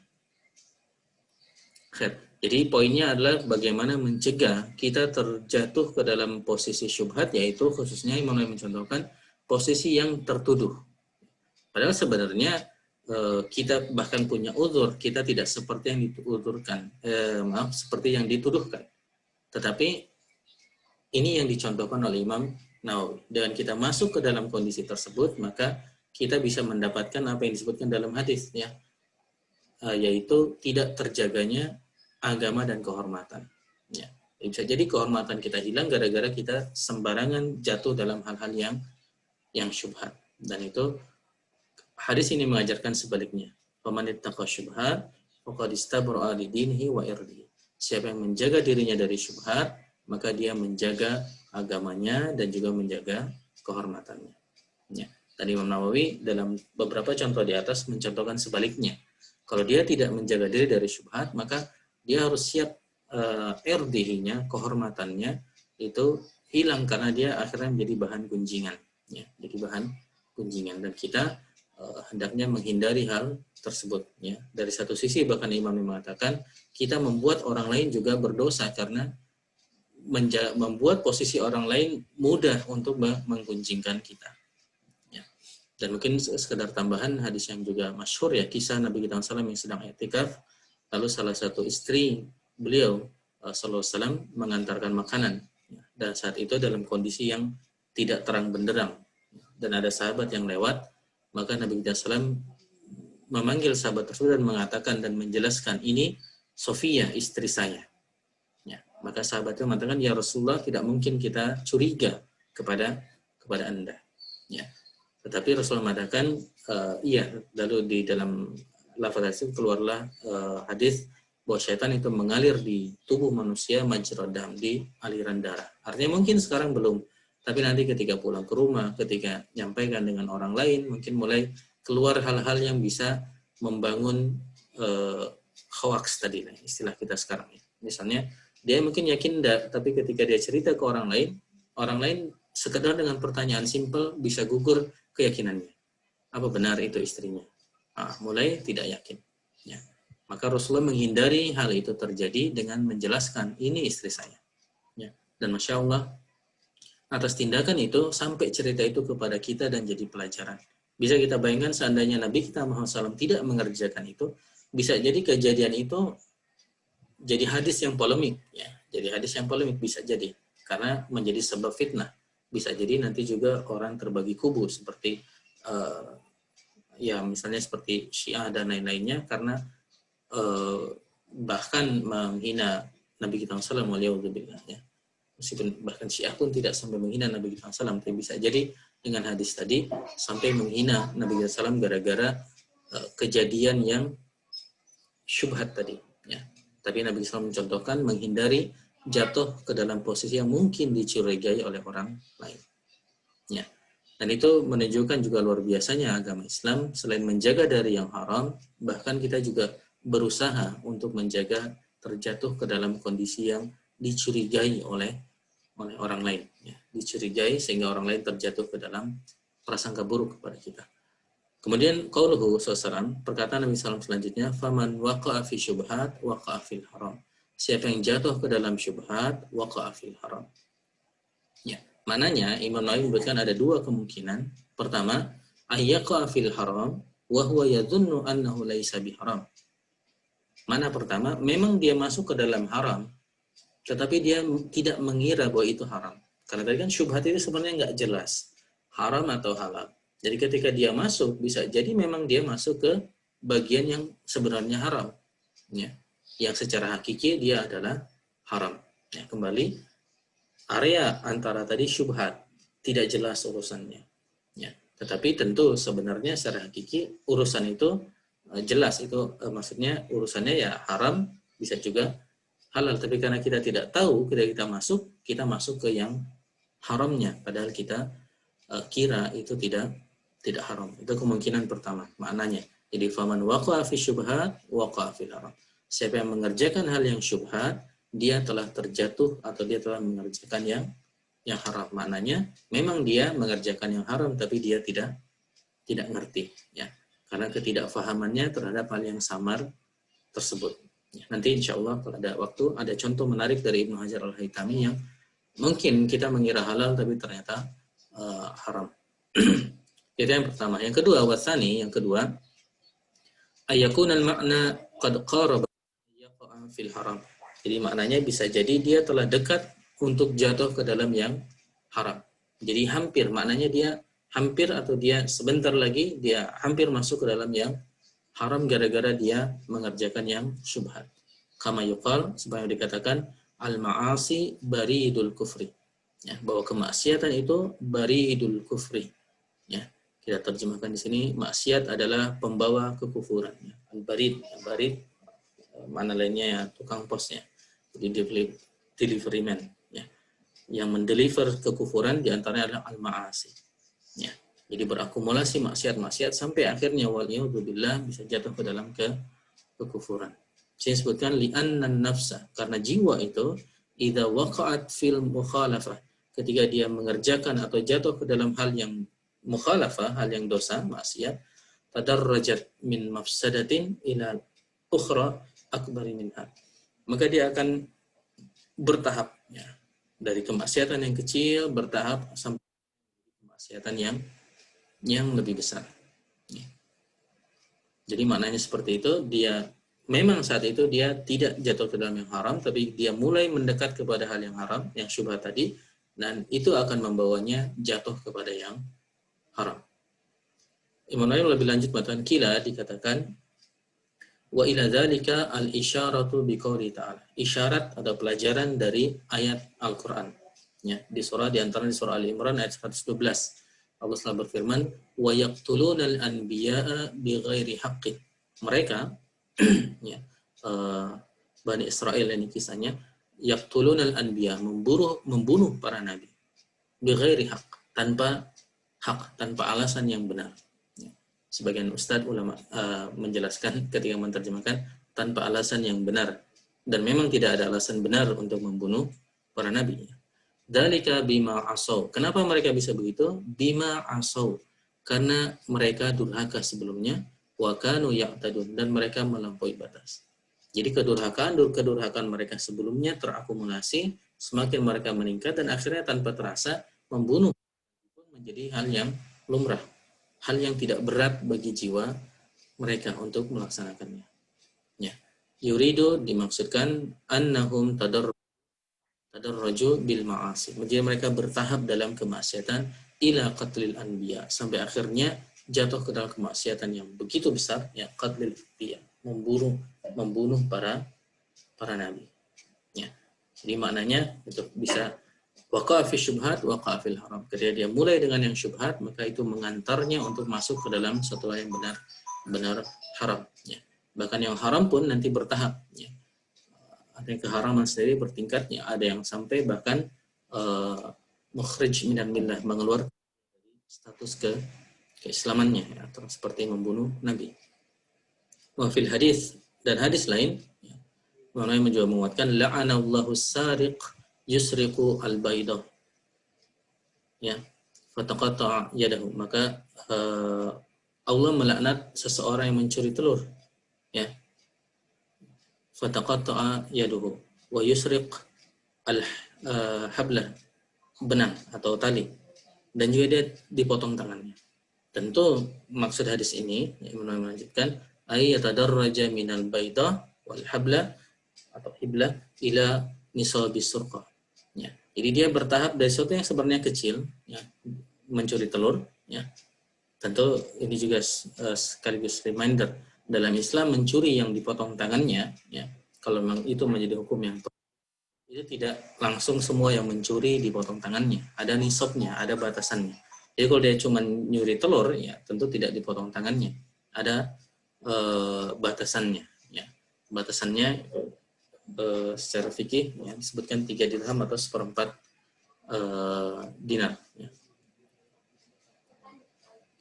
Jadi poinnya adalah bagaimana mencegah kita terjatuh ke dalam posisi syubhat, yaitu khususnya Imam Nawawi mencontohkan posisi yang tertuduh. Padahal sebenarnya kita bahkan punya uzur, kita tidak seperti yang seperti yang dituduhkan. Tetapi ini yang dicontohkan oleh Imam Nawawi. Dengan kita masuk ke dalam kondisi tersebut, maka kita bisa mendapatkan apa yang disebutkan dalam hadis, ya, yaitu tidak terjaganya agama dan kehormatan. Ya. Bisa jadi kehormatan kita hilang gara-gara kita sembarangan jatuh dalam hal-hal yang syubhat. Dan itu hadis ini mengajarkan sebaliknya. Faman ittaqa syubhat faqad istabra'a li dinihi wa irdihi. Siapa yang menjaga dirinya dari syubhat, maka dia menjaga agamanya dan juga menjaga kehormatannya. Ya. Dan Imam Nawawi dalam beberapa contoh di atas mencontohkan sebaliknya. Kalau dia tidak menjaga diri dari syubhat, maka dia harus siap irdihinya, kehormatannya itu hilang karena dia akhirnya menjadi bahan gunjingan. Ya, jadi bahan gunjingan. Dan kita hendaknya menghindari hal tersebut. Ya. Dari satu sisi bahkan Imam mengatakan kita membuat orang lain juga berdosa karena membuat posisi orang lain mudah untuk menggunjingkan kita. Ya. Dan mungkin sekedar tambahan hadis yang juga masyhur, ya, kisah Nabi kita SAW yang sedang i'tikaf, lalu salah satu istri beliau sallallahu alaihi wasallam mengantarkan makanan, ya. Dan saat itu dalam kondisi yang tidak terang benderang dan ada sahabat yang lewat, maka Nabi kita SAW memanggil sahabat tersebut dan mengatakan dan menjelaskan, ini Sofia istri saya. Maka sahabat itu mengatakan, ya Rasulullah, tidak mungkin kita curiga kepada Anda. Ya. Tetapi Rasulullah mengatakan, iya. Lalu di dalam lafaz itu keluarlah hadis bahwa syaitan itu mengalir di tubuh manusia majrad dam, di aliran darah. Artinya mungkin sekarang belum, tapi nanti ketika pulang ke rumah, ketika menyampaikan dengan orang lain, mungkin mulai keluar hal-hal yang bisa membangun hoax tadi, istilah kita sekarang. Misalnya dia mungkin yakin enggak, tapi ketika dia cerita ke orang lain sekedar dengan pertanyaan simpel bisa gugur keyakinannya. apa benar itu istrinya? Mulai tidak yakin. Ya. Maka Rasulullah menghindari hal itu terjadi dengan menjelaskan, ini istri saya. Ya. Dan Masya Allah, atas tindakan itu, sampai cerita itu kepada kita dan jadi pelajaran. Bisa kita bayangkan seandainya Nabi kita Muhammad SAW tidak mengerjakan itu, bisa jadi kejadian itu jadi hadis yang polemik. Ya. Jadi hadis yang polemik bisa jadi. Karena menjadi sebab fitnah. Bisa jadi nanti juga orang terbagi kubu, seperti ya misalnya seperti Syiah dan lain-lainnya, karena bahkan menghina Nabi kita SAW, ya. Meskipun bahkan Syiah pun tidak sampai menghina Nabi kita SAW, tapi bisa jadi dengan hadis tadi sampai menghina Nabi kita SAW gara-gara kejadian yang syubhat tadi. Ya. Tapi Nabi SAW mencontohkan menghindari jatuh ke dalam posisi yang mungkin dicurigai oleh orang lain. Ya. Dan itu menunjukkan juga luar biasanya agama Islam, selain menjaga dari yang haram, bahkan kita juga berusaha untuk menjaga terjatuh ke dalam kondisi yang dicurigai oleh orang lain. Ya. Dicurigai sehingga orang lain terjatuh ke dalam prasangka buruk kepada kita. Kemudian qauluhu sallallahu perkataan Nabi SAW selanjutnya, faman waqa'a fi syubhat waqa'a fil haram. Siapa yang jatuh ke dalam syubhat waqa'a fil haram. Ya. Mananya Imam Nawawi memberikan ada dua kemungkinan. Pertama, ayyaqa fil haram wa huwa yadhunnu annahu laisa biharam. Mana pertama, memang dia masuk ke dalam haram, tetapi dia tidak mengira bahwa itu haram. Karena tadi kan syubhat itu sebenarnya nggak jelas, haram atau halal. Jadi ketika dia masuk, bisa jadi memang dia masuk ke bagian yang sebenarnya haram. Ya. Yang secara hakiki dia adalah haram. Ya, kembali, area antara tadi syubhat, tidak jelas urusannya. Ya. Tetapi tentu sebenarnya secara hakiki urusan itu jelas, itu maksudnya urusannya ya haram, bisa juga halal. Tapi karena kita tidak tahu, ketika kita masuk ke yang haramnya, padahal kita kira itu tidak haram. Itu kemungkinan pertama maknanya. Jadi faman waqa'a fi syubhat waqa'a fil haram. Siapa yang mengerjakan hal yang syubhat, dia telah terjatuh atau dia telah mengerjakan yang haram. Maknanya memang dia mengerjakan yang haram, tapi dia tidak ngerti, ya, karena ketidakfahamannya terhadap hal yang samar tersebut. Ya, nanti insya Allah kalau ada waktu ada contoh menarik dari Ibnu Hajar Al-Haytami yang mungkin kita mengira halal tapi ternyata haram. Itu yang pertama. Yang kedua, wasani, yang kedua, ayakun al-makna qad qaraba yaqa fil haram. Jadi maknanya bisa jadi dia telah dekat untuk jatuh ke dalam yang haram. Jadi hampir, maknanya dia hampir atau dia sebentar lagi dia hampir masuk ke dalam yang haram gara-gara dia mengerjakan yang syubhat. Kama yuqal, sebagaimana dikatakan, al-ma'asi baridul kufri. Ya, bahwa kemaksiatan itu baridul kufri. Ya, kita terjemahkan di sini, maksiat adalah pembawa kekufuran. Ya. Al-barid, mana lainnya ya, tukang posnya. Jadi delivery man. Ya. Yang mendeliver kekufuran diantaranya adalah al-ma'asi. Ya. Jadi berakumulasi maksiat-maksiat sampai akhirnya waliyadzubillah bisa jatuh ke dalam kekufuran. Saya sebutkan li'annan nafsa, karena jiwa itu idza waqa'at fil mukhalafah, ketika dia mengerjakan atau jatuh ke dalam hal yang mukhalafah, hal yang dosa, maksiat, tadarrajat min mafsadatin ila ukhra akbari minha. Maka dia akan bertahap, ya, dari kemaksiatan yang kecil bertahap sampai kemaksiatan yang lebih besar. Ya. Jadi maknanya seperti itu, dia memang saat itu dia tidak jatuh ke dalam yang haram, tapi dia mulai mendekat kepada hal yang haram, yang syubhat tadi, dan itu akan membawanya jatuh kepada yang haram. Imam Nawawi lebih lanjut mengatakan, kila dikatakan, wa ila dzalika al-isyaratu biqouli ta'ala. Isyarat atau pelajaran dari ayat Al-Qur'an. Ya, di antara di surah Ali Imran ayat 112. Allah telah berfirman, wa yaqtulunal anbiya'a bighairi haqqin. Mereka ya, Bani Israel ini kisahnya, yaqtulunal anbiya, membunuh para nabi bighairi haqq, tanpa alasan yang benar. Sebagian ustadz ulama menjelaskan ketika menerjemahkan tanpa alasan yang benar, dan memang tidak ada alasan benar untuk membunuh para nabi. Dzalika bima asaw. Kenapa mereka bisa begitu? Bima asaw, karena mereka durhaka sebelumnya, wa kanu ya'tadun, dan mereka melampaui batas. Jadi kedurhakaan mereka sebelumnya terakumulasi, semakin mereka meningkat dan akhirnya tanpa terasa membunuh menjadi hal yang lumrah, hal yang tidak berat bagi jiwa mereka untuk melaksanakannya. Ya. Yuridu dimaksudkan annahum tadarraju bil ma'asi. Jadi mereka bertahap dalam kemaksiatan ila qatlil anbiya, sampai akhirnya jatuh ke dalam kemaksiatan yang begitu besar, ya, qatlil anbiya, membunuh para nabi. Ya. Jadi maknanya itu bisa waqa fi syubhat waqa fil haram. Ketika dia mulai dengan yang syubhat, maka itu mengantarnya untuk masuk ke dalam sesuatu yang benar haram. Ya. Bahkan yang haram pun nanti bertahap. Ya. Ada keharaman sendiri bertingkatnya. Ada yang sampai bahkan mukhrij minan millah, mengeluarkan status keislamannya, ya, atau seperti membunuh nabi. Wa fil hadis, dan hadis lain, ya, yang juga menguatkan la'anallahu sariq yusriqu al-baydah, ya, fataqata yadahu, maka Allah melaknat seseorang yang mencuri telur, ya, fataqata yaduhu wa yusriq al-hablah, benang atau tali, dan juga dia dipotong tangannya. Tentu maksud hadis ini yang melanjutkan ayatadarraja minal baydah wal habla atau hiblah ila nisabis surqah. Ya. Jadi dia bertahap dari sesuatu yang sebenarnya kecil, ya, mencuri telur, ya. Tentu ini juga sekaligus reminder dalam Islam, mencuri yang dipotong tangannya, ya, kalau memang itu menjadi hukum yang itu tidak langsung semua yang mencuri dipotong tangannya, ada nisabnya, ada batasannya. Jadi kalau dia cuma nyuri telur, ya tentu tidak dipotong tangannya, ada batasannya, ya. Batasannya secara fikih, ya, disebutkan 3 dirham atau 1/4 dinar, ya.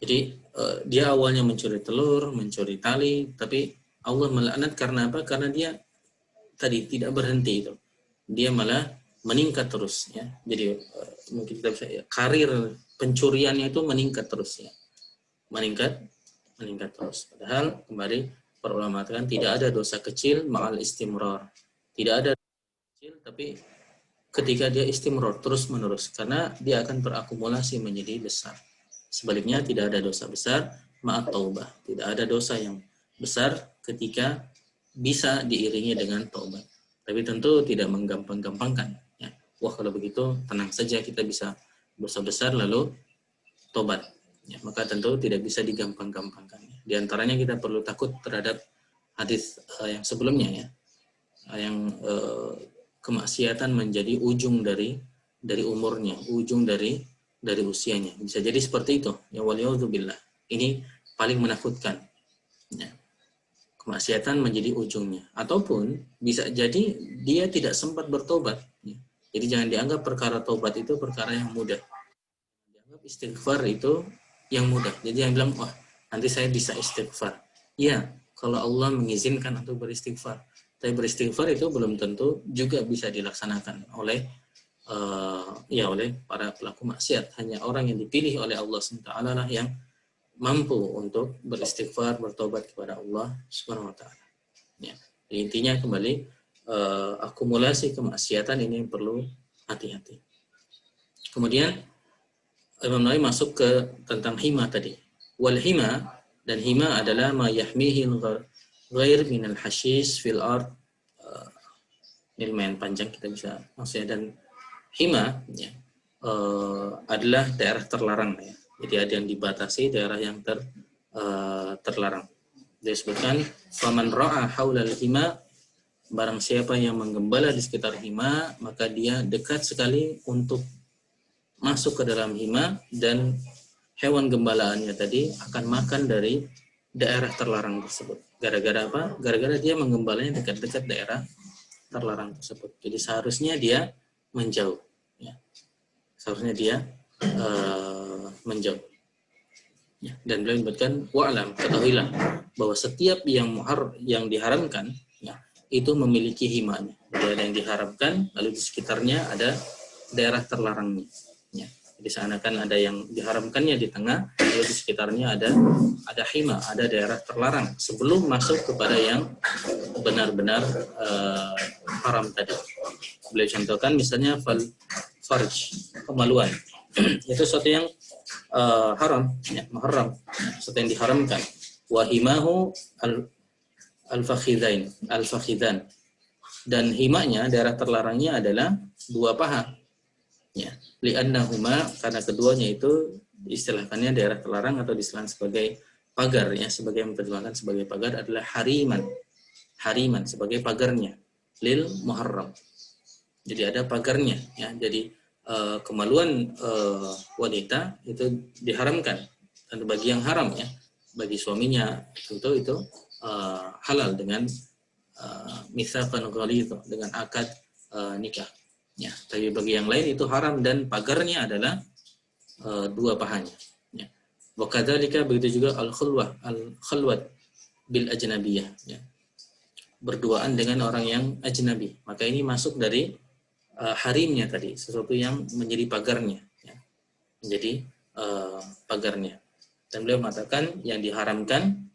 Jadi dia awalnya mencuri telur, mencuri tali, tapi Allah melaknat karena apa? Karena dia tadi tidak berhenti itu, dia malah meningkat terus, ya. Jadi mungkin kita bisa, ya, karir pencuriannya itu meningkat terus, ya, meningkat terus. Padahal kembali para ulama mengatakan tidak ada dosa kecil ma'al istimrar, tidak ada dosa kecil tapi ketika dia istimrar terus menerus, karena dia akan berakumulasi menjadi besar. Sebaliknya tidak ada dosa besar ma'at taubah, tidak ada dosa yang besar ketika bisa diiringi dengan taubat. Tapi tentu tidak menggampang-gampangkan, ya. Wah, kalau begitu tenang saja kita bisa dosa besar lalu tobat, ya, maka tentu tidak bisa digampang-gampangkan. Di antaranya kita perlu takut terhadap hadis yang sebelumnya, ya, yang kemaksiatan menjadi ujung dari umurnya, ujung dari usianya. Bisa jadi seperti itu, ya, waliyadzubillah. Ini paling menakutkan, ya. Kemaksiatan menjadi ujungnya, ataupun bisa jadi dia tidak sempat bertobat, ya. Jadi jangan dianggap perkara tobat itu perkara yang mudah. Dianggap istighfar itu yang mudah. Jadi yang bilang, wah, nanti saya bisa istighfar. Ya, kalau Allah mengizinkan untuk beristighfar. Tapi beristighfar itu belum tentu juga bisa dilaksanakan oleh oleh para pelaku maksiat. Hanya orang yang dipilih oleh Allah SWT lah yang mampu untuk beristighfar, bertobat kepada Allah Subhanahu wa taala. Ya. Intinya kembali akumulasi kemaksiatan ini yang perlu hati-hati. Kemudian Imam Nawawi masuk ke tentang hima tadi. Wal hima, dan hima adalah ma yahmihi ghair min al hashish fil ard. Ini lumayan panjang, kita bisa maksudnya. Dan hima, ya, adalah daerah terlarang, ya. Jadi ada yang dibatasi, daerah yang terlarang. Disebutkan faman ra'a haulal hima, barang siapa yang menggembala di sekitar hima, maka dia dekat sekali untuk masuk ke dalam hima, dan hewan gembalaannya tadi akan makan dari daerah terlarang tersebut. Gara-gara apa? Gara-gara dia menggembalanya dekat-dekat daerah terlarang tersebut. Jadi seharusnya dia menjauh, ya. Seharusnya dia menjauh, ya. Dan beliau menyebutkan wa'lam, ketahuilah bahwa setiap yang diharamkan, ya, itu memiliki himanya. Jadi ada yang diharamkan, lalu di sekitarnya ada daerah terlarangnya, ya. Di sana kan ada yang diharamkannya di tengah, lalu di sekitarnya ada hima, ada daerah terlarang sebelum masuk kepada yang benar-benar haram tadi. Beliau contohkan misalnya farj, kemaluan. Itu sesuatu yang haram, ya, muharram, sesuatu yang diharamkan. Wahimahu al-fakhidan. Dan himanya, daerah terlarangnya adalah dua paha. Ya, li'annahuma, karena keduanya itu istilahkannya daerah terlarang atau diistilahkan sebagai pagar, ya, sebagai yang terjemahkan sebagai pagar adalah hariman sebagai pagarnya lil muharram. Jadi ada pagarnya, ya. Jadi kemaluan wanita itu diharamkan, dan bagi yang haram, ya, bagi suaminya tentu itu halal dengan mitsaqan ghalidh, dengan akad nikah. Ya, tapi bagi yang lain itu haram dan pagarnya adalah dua pahanya. Ya. Wa kadzalika, begitu juga al-khalwat bil ajnabiyah, ya. Berduaan dengan orang yang ajnabi. Maka ini masuk dari harimnya tadi, sesuatu yang menjadi pagarnya, ya. Menjadi pagarnya. Dan beliau mengatakan yang diharamkan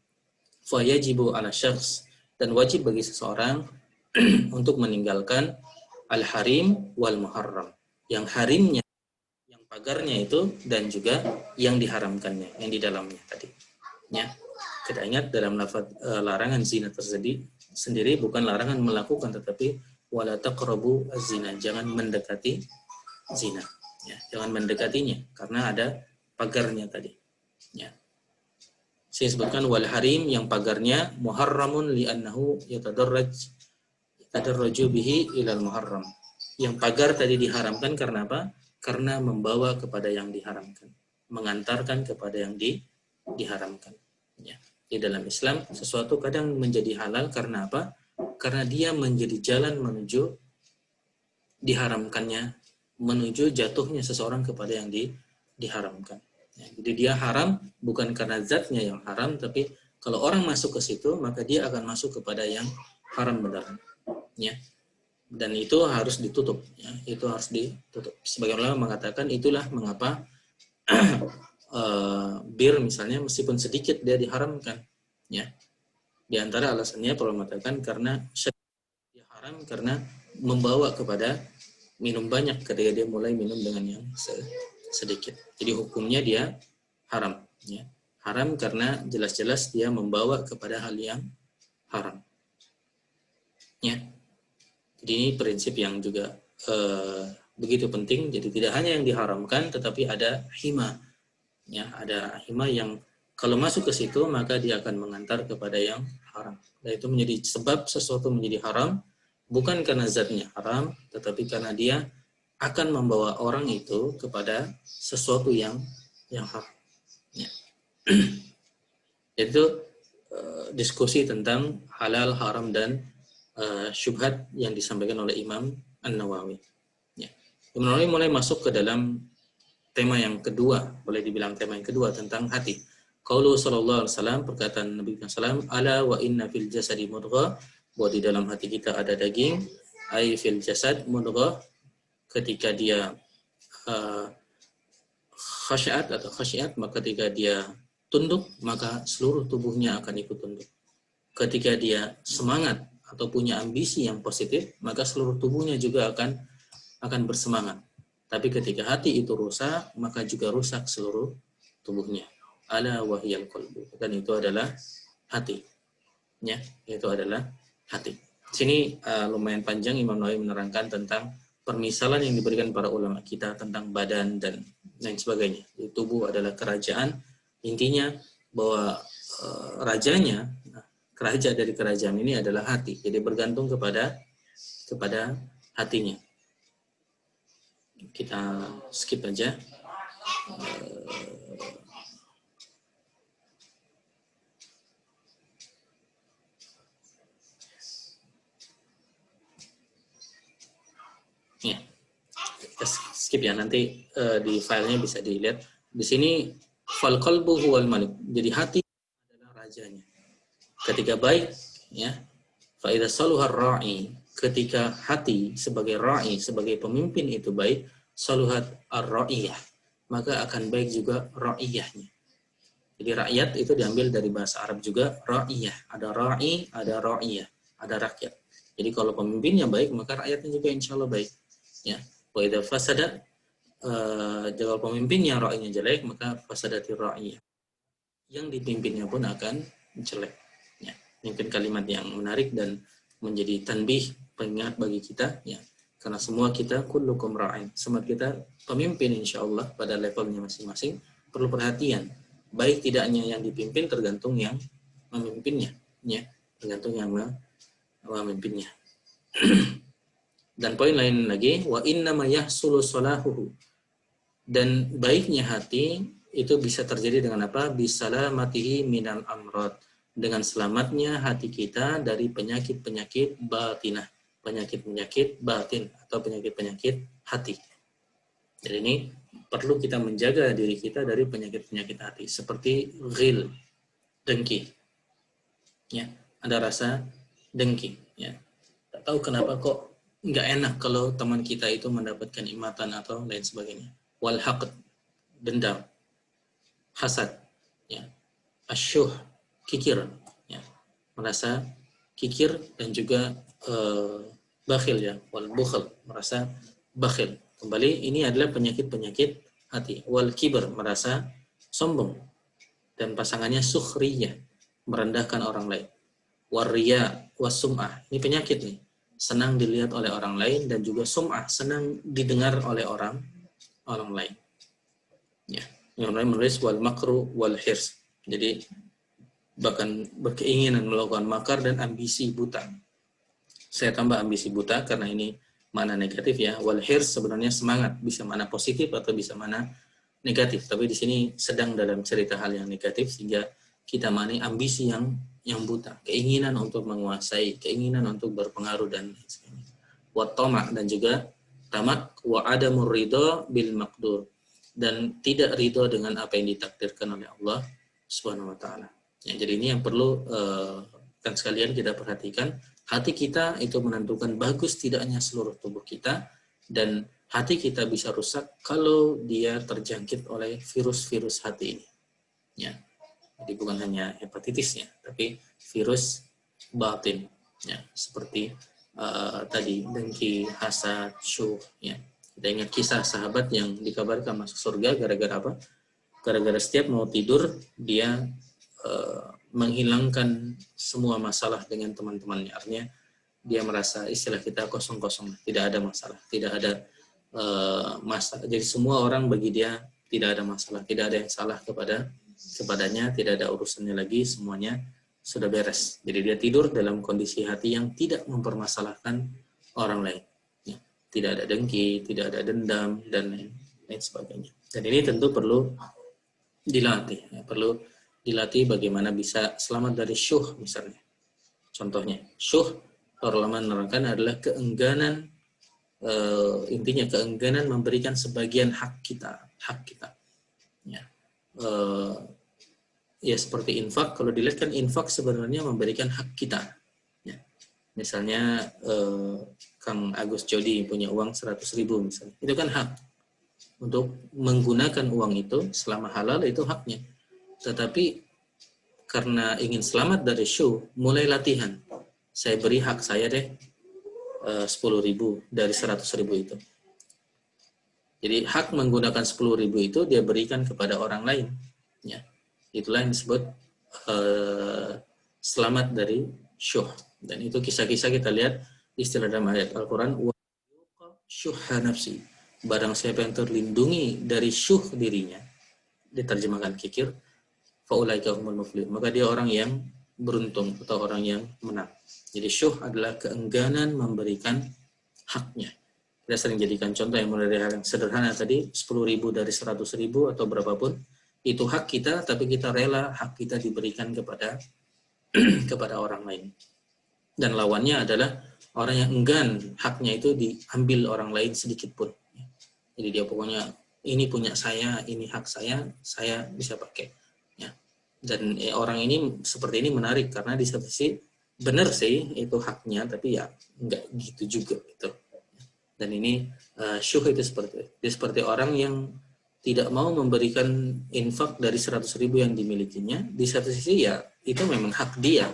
fa yajibu 'ala syakhs, dan wajib bagi seseorang untuk meninggalkan al-harim wal muharram. Yang harimnya, yang pagarnya itu, dan juga yang diharamkannya, yang di dalamnya tadi. Ya. Kita ingat dalam lafaz larangan zina sendiri bukan larangan melakukan, tetapi wala taqrabu az-zina, jangan mendekati zina. Ya, jangan mendekatinya karena ada pagarnya tadi. Ya. Saya sebutkan wal harim, yang pagarnya muharramun li'annahu yatadarraju bihi ilal muharram. Yang pagar tadi diharamkan karena apa? Karena membawa kepada yang diharamkan, mengantarkan kepada yang diharamkan. Ya. Di dalam Islam sesuatu kadang menjadi halal karena apa? Karena dia menjadi jalan menuju diharamkannya, menuju jatuhnya seseorang kepada yang diharamkan. Ya. Jadi dia haram bukan karena zatnya yang haram, tapi kalau orang masuk ke situ maka dia akan masuk kepada yang haram benar. Ya. Dan itu harus ditutup, ya. Itu harus ditutup. Sebagian ulama mengatakan itulah mengapa bir misalnya meskipun sedikit dia diharamkan, ya. Di antara alasannya para mengatakan karena dia haram karena membawa kepada minum banyak ketika dia mulai minum dengan yang sedikit. Jadi hukumnya dia haram, ya. Haram karena jelas-jelas dia membawa kepada hal yang haram. Ya. Jadi ini prinsip yang juga begitu penting. Jadi tidak hanya yang diharamkan, tetapi ada hima. Ya, ada hima yang kalau masuk ke situ maka dia akan mengantar kepada yang haram. Dan itu menjadi sebab sesuatu menjadi haram bukan karena zatnya haram, tetapi karena dia akan membawa orang itu kepada sesuatu yang haram. Ya. Itu diskusi tentang halal, haram, dan syubhat yang disampaikan oleh Imam An-Nawawi. Ya. Imam Nawawi mulai masuk ke dalam tema yang kedua, boleh dibilang tema yang kedua tentang hati. Qaulu sallallahu alaihi wasallam, perkataan Nabi sallallahu ala wa inna fil jasadi mudghah, bahwa di dalam hati kita ada daging, ai fil jasad mudghah, ketika dia khasyat atau khasyat, maka ketika dia tunduk maka seluruh tubuhnya akan ikut tunduk. Ketika dia semangat atau punya ambisi yang positif, maka seluruh tubuhnya juga akan bersemangat. Tapi ketika hati itu rusak, maka juga rusak seluruh tubuhnya. Ala wahyal qalbu. Dan itu adalah hati. Ya, itu adalah hati. Sini lumayan panjang Imam Nawawi menerangkan tentang permisalan yang diberikan para ulama kita tentang badan dan lain sebagainya. Jadi, tubuh adalah kerajaan. Intinya bahwa rajanya, raja dari kerajaan ini adalah hati. Jadi bergantung kepada hatinya. Kita skip aja. Ya, kita skip ya, nanti di filenya bisa dilihat. Di sini fal qalbu huwal malik. Jadi hati adalah rajanya. Ketika baik, ya, fa idza saluhar ra'i, ketika hati sebagai ra'i, sebagai pemimpin itu baik, saluhat ar-ra'iyah, maka akan baik juga ra'iyahnya. Jadi rakyat itu diambil dari bahasa Arab juga ra'iyah. Ada ra'i, ada ra'iyah, ada rakyat. Jadi kalau pemimpinnya baik, maka rakyatnya juga insya Allah baik. Ya. Wa idza fasada, kalau pemimpinnya ra'inya jelek, maka fasadati ra'iyah. Yang dipimpinnya pun akan jelek. Ya. Mungkin kalimat yang menarik dan menjadi tanbih, pengingat bagi kita. Ya. Karena semua kita kullukum ra'in. Semua kita pemimpin insya Allah pada levelnya masing-masing perlu perhatian. Baik tidaknya yang dipimpin tergantung yang memimpinnya, ya, tergantung yang memimpinnya. Dan poin lain lagi, wa inna ma yahsulu salahuhu. Dan baiknya hati itu bisa terjadi dengan apa? Bisalamatihi minal amrad. Dengan selamatnya hati kita dari penyakit-penyakit batinah, penyakit-penyakit batin atau penyakit-penyakit hati. Jadi ini perlu kita menjaga diri kita dari penyakit-penyakit hati seperti ghil, dengki. Ya, ada rasa dengki, ya. Tak tahu kenapa kok nggak enak kalau teman kita itu mendapatkan imatan atau lain sebagainya. Wal haqd, dendam, hasad, ya. Asyuh, kikir, ya. Merasa kikir dan juga bakhil, ya. Wal bukhl, merasa bakhil. Kembali, ini adalah penyakit-penyakit hati. Wal kibr, merasa sombong. Dan pasangannya sukhriyah, merendahkan orang lain. Warriya, wasum'ah, ini penyakit nih. Senang dilihat oleh orang lain dan juga sum'ah, senang didengar oleh orang lain. Ya. Yang lain menulis wal makru wal hirs. Jadi bahkan berkeinginan melakukan makar dan ambisi buta. Saya tambah ambisi buta karena ini mana negatif, ya. Wal hirs sebenarnya semangat, bisa mana positif atau bisa mana negatif. Tapi di sini sedang dalam cerita hal yang negatif sehingga kita mani ambisi yang buta, keinginan untuk menguasai, keinginan untuk berpengaruh dan sebagainya. Wa tamak, dan juga tamak, wa adamur ridha bil maqdur, dan tidak ridho dengan apa yang ditakdirkan oleh Allah Subhanahu wa taala. Ya, jadi ini yang perlu kan sekalian kita perhatikan. Hati kita itu menentukan bagus tidaknya seluruh tubuh kita, dan hati kita bisa rusak kalau dia terjangkit oleh virus-virus hati ini. Ya. Jadi bukan hanya hepatitisnya, tapi virus batin, ya, seperti tadi dengki, hasad, syuh, ya. Kita ingat kisah sahabat yang dikabarkan masuk surga gara-gara apa? Gara-gara setiap mau tidur dia menghilangkan semua masalah dengan teman-temannya. Artinya dia merasa, istilah kita, kosong-kosong, tidak ada masalah, tidak ada masalah. Jadi semua orang bagi dia tidak ada masalah, tidak ada yang salah kepadanya, tidak ada urusannya lagi, semuanya sudah beres. Jadi dia tidur dalam kondisi hati yang tidak mempermasalahkan orang lain. Ya. Tidak ada dengki, tidak ada dendam, dan lain sebagainya. Dan ini tentu perlu dilatih, ya. Perlu dilatih bagaimana bisa selamat dari syuh misalnya. Contohnya, syuh, para ulama menerangkan adalah keengganan, intinya keengganan memberikan sebagian hak kita. Ya. Ya seperti infak, kalau dilihat kan infak sebenarnya memberikan hak kita. Ya. Misalnya Kang Agus Jodi punya uang 100.000 misalnya, itu kan hak. Untuk menggunakan uang itu selama halal itu haknya. Tetapi karena ingin selamat dari syuh, mulai latihan. Saya beri hak saya deh 10.000 dari 100.000 itu. Jadi hak menggunakan 10.000 itu dia berikan kepada orang lain. Ya. Itulah yang disebut selamat dari syuh. Dan itu kisah-kisah kita lihat istilah dalam ayat Al-Quran, wa syuhha nafsi. Barang siapa yang terlindungi dari syuh dirinya, diterjemahkan kikir, faulaika humul muflihun, maka dia orang yang beruntung atau orang yang menang. Jadi syuh adalah keengganan memberikan haknya. Kita sering jadikan contoh yang mulai dari hal yang sederhana tadi, 10.000 dari 100.000 atau berapapun, itu hak kita, tapi kita rela hak kita diberikan kepada orang lain. Dan lawannya adalah orang yang enggan haknya itu diambil orang lain sedikit pun. Jadi dia pokoknya ini punya saya, ini hak saya bisa pakai. Ya. Dan orang ini seperti ini menarik karena di satu sisi benar sih itu haknya, tapi ya enggak gitu juga gitu. Dan ini syuh itu seperti orang yang tidak mau memberikan infak dari 100.000 yang dimilikinya, di satu sisi ya itu memang hak dia,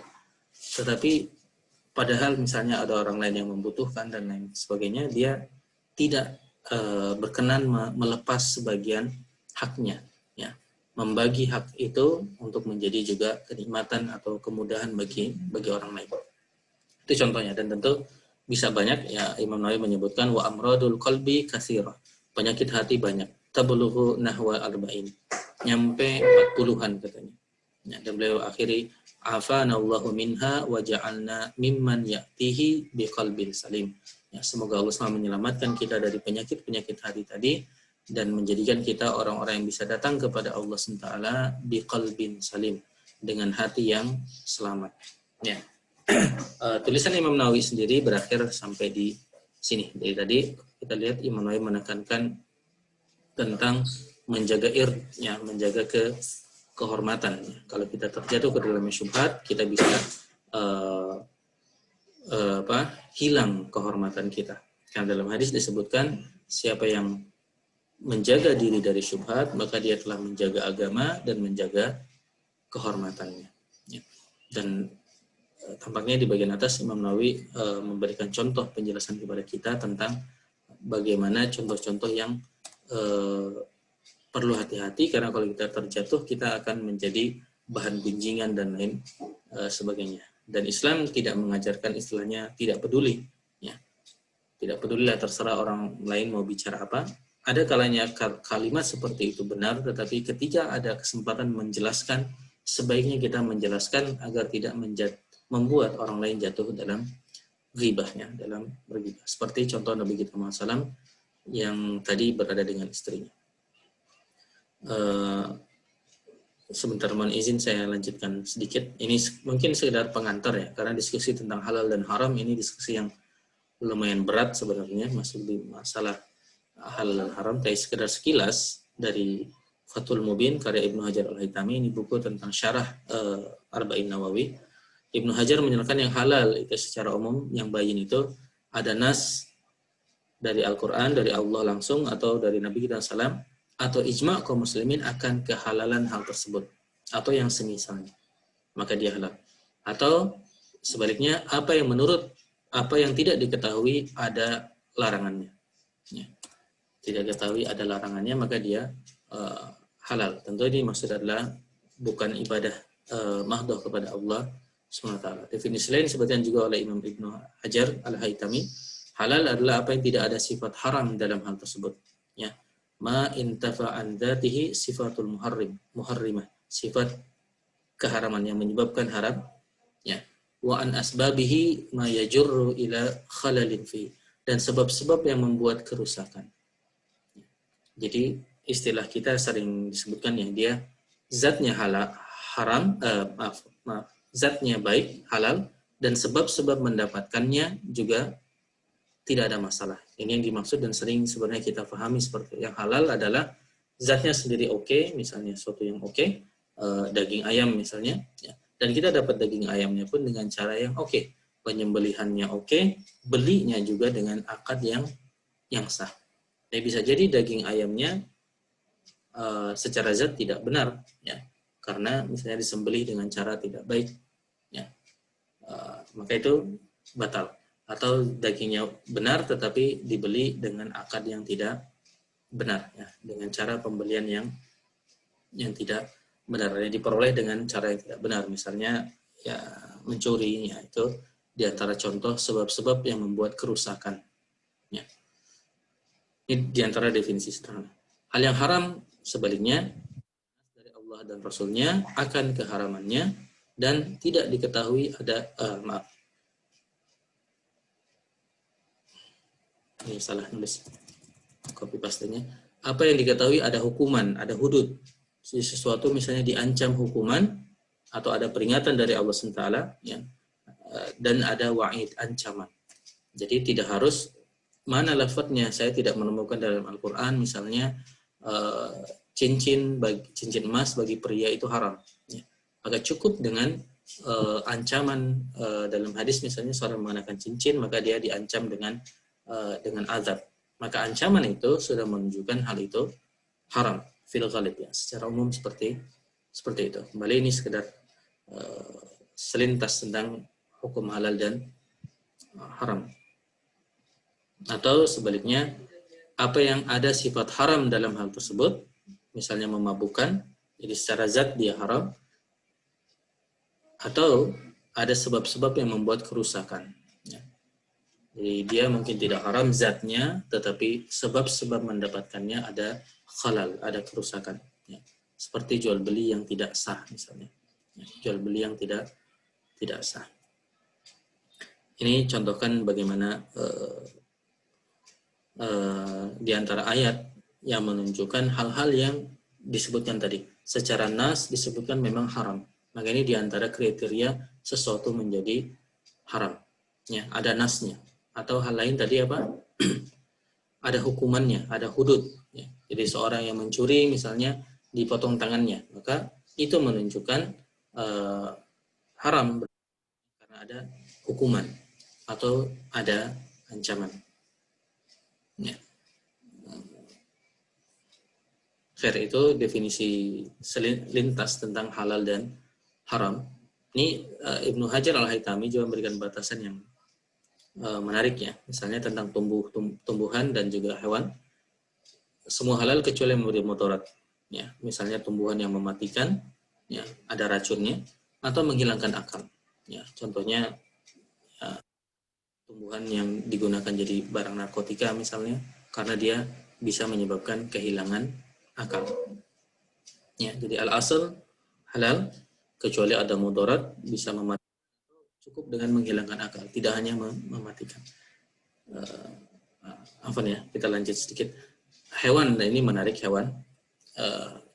tetapi padahal misalnya ada orang lain yang membutuhkan dan lain sebagainya, dia tidak berkenan melepas sebagian haknya, ya, membagi hak itu untuk menjadi juga kenikmatan atau kemudahan bagi orang lain. Itu contohnya, dan tentu bisa banyak, ya. Imam Nawawi menyebutkan wa amradul qalbi katsirah, penyakit hati banyak, tablughu nahwa arba'in, nyampe 40-an katanya. Ya, dan beliau akhiri afanallahu minha wa ja'alna mimman ya'tihi biqalbin salim. Ya, semoga Allah SWT menyelamatkan kita dari penyakit-penyakit hati tadi dan menjadikan kita orang-orang yang bisa datang kepada Allah SWT biqalbin salim, dengan hati yang selamat. Ya. Tulisan Imam Nawawi sendiri berakhir sampai di sini. Dari tadi kita lihat Imam Nawawi menekankan tentang menjaga irnya, menjaga kehormatan. Kalau kita terjatuh ke dalam syubhat, kita bisa hilang kehormatan kita. Karena dalam hadis disebutkan siapa yang menjaga diri dari syubhat, maka dia telah menjaga agama dan menjaga kehormatannya. Ya. Dan tampaknya di bagian atas Imam Nawawi memberikan contoh penjelasan kepada kita tentang bagaimana contoh-contoh yang perlu hati-hati, karena kalau kita terjatuh kita akan menjadi bahan gunjingan dan lain sebagainya. Dan Islam tidak mengajarkan istilahnya tidak peduli, ya. Tidak pedulilah, terserah orang lain mau bicara apa. Ada kalanya kalimat seperti itu benar, tetapi ketika ada kesempatan menjelaskan, sebaiknya kita menjelaskan agar tidak membuat orang lain jatuh dalam ghibahnya, dalam berghibah. Seperti contoh Nabi kita Muhammad SAW yang tadi berada dengan istrinya. Sebentar, mohon izin saya lanjutkan sedikit. Ini mungkin sekedar pengantar, ya, karena diskusi tentang halal dan haram ini diskusi yang lumayan berat sebenarnya, masuk di masalah halal dan haram. Tapi sekedar sekilas dari Fathul Mubin karya Ibnu Hajar Al-Haytami, ini buku tentang syarah Arba'in Nawawi. Ibnu Hajar menyatakan yang halal itu secara umum, yang bayin itu ada nas dari Al-Quran, dari Allah langsung, atau dari Nabi kita SAW, atau ijma' kaum muslimin akan kehalalan hal tersebut, atau yang semisalnya, maka dia halal. Atau sebaliknya, apa yang tidak diketahui ada larangannya, ya. Tidak diketahui ada larangannya, maka dia halal. Tentu ini maksud adalah bukan ibadah mahdoh kepada Allah SWT. Definisi lain disebutkan juga oleh Imam Ibnu Hajar Al-Haytami, halal adalah apa yang tidak ada sifat haram dalam hal tersebut, ya. Ma intafa'an dzatihi sifatul muharrimah, sifat keharaman yang menyebabkan haram, ya. Wa an asbabihi ma yajurru ila khalalin fi, dan sebab-sebab yang membuat kerusakan. Jadi istilah kita sering disebutkan yang dia zatnya haram, zatnya baik, halal, dan sebab-sebab mendapatkannya juga tidak ada masalah. Ini yang dimaksud dan sering sebenarnya kita pahami seperti yang halal adalah zatnya sendiri oke, misalnya sesuatu yang oke, daging ayam misalnya, ya. Dan kita dapat daging ayamnya pun dengan cara yang oke, penyembelihannya oke, belinya juga dengan akad yang sah. Jadi bisa jadi daging ayamnya secara zat tidak benar, ya, karena misalnya disembelih dengan cara tidak baik, ya. Maka itu batal. Atau dagingnya benar tetapi dibeli dengan akad yang tidak benar, ya, dengan cara pembelian yang tidak benar, yang diperoleh dengan cara yang tidak benar, misalnya ya mencuri, ya, itu diantara contoh sebab-sebab yang membuat kerusakan, ya. Ini diantara definisi sederhana. Hal yang haram sebaliknya dari Allah dan Rasulnya akan keharamannya dan tidak diketahui ada ini salah nulis copy pastenya. Apa yang diketahui ada hukuman, ada hudud, sesuatu misalnya diancam hukuman atau ada peringatan dari Allah SWT, ya, dan ada wa'id, ancaman. Jadi tidak harus mana lafadznya, saya tidak menemukan dalam Al-Quran misalnya cincin emas bagi pria itu haram, ya. Maka cukup dengan ancaman dalam hadis misalnya seorang mengenakan cincin maka dia diancam dengan azab. Maka ancaman itu sudah menunjukkan hal itu haram fil ghalib ya, secara umum seperti itu. Kembali ini sekedar selintas tentang hukum halal dan haram. Atau sebaliknya, apa yang ada sifat haram dalam hal tersebut, misalnya memabukkan, jadi secara zat dia haram, atau ada sebab-sebab yang membuat kerusakan. Ya. Jadi dia mungkin tidak haram zatnya, tetapi sebab-sebab mendapatkannya ada khalal, ada kerusakan. Ya. Seperti jual beli yang tidak sah misalnya. Ya. Jual beli yang tidak sah. Ini contohkan bagaimana di antara ayat yang menunjukkan hal-hal yang disebutkan tadi. Secara nas disebutkan memang haram. Maka ini di antara kriteria sesuatu menjadi haram. Ya, ada nasnya. Atau hal lain tadi apa? Ada hukumannya, ada hudud. Ya. Jadi seorang yang mencuri misalnya dipotong tangannya, maka itu menunjukkan haram karena ada hukuman atau ada ancaman. Ya. Fair itu definisi selintas tentang halal dan haram. Ini Ibnu Hajar Al-Haytami juga memberikan batasan yang menarik ya. Misalnya tentang tumbuhan dan juga hewan. Semua halal kecuali yang memberi mudarat. Ya, misalnya tumbuhan yang mematikan, ya, ada racunnya atau menghilangkan akal. Ya, contohnya ya, tumbuhan yang digunakan jadi barang narkotika misalnya karena dia bisa menyebabkan kehilangan akal. Ya, jadi al-asal halal kecuali ada mudarat, bisa mematikan, cukup dengan menghilangkan akal, tidak hanya mematikan. Kita lanjut sedikit. Hewan, ini menarik hewan.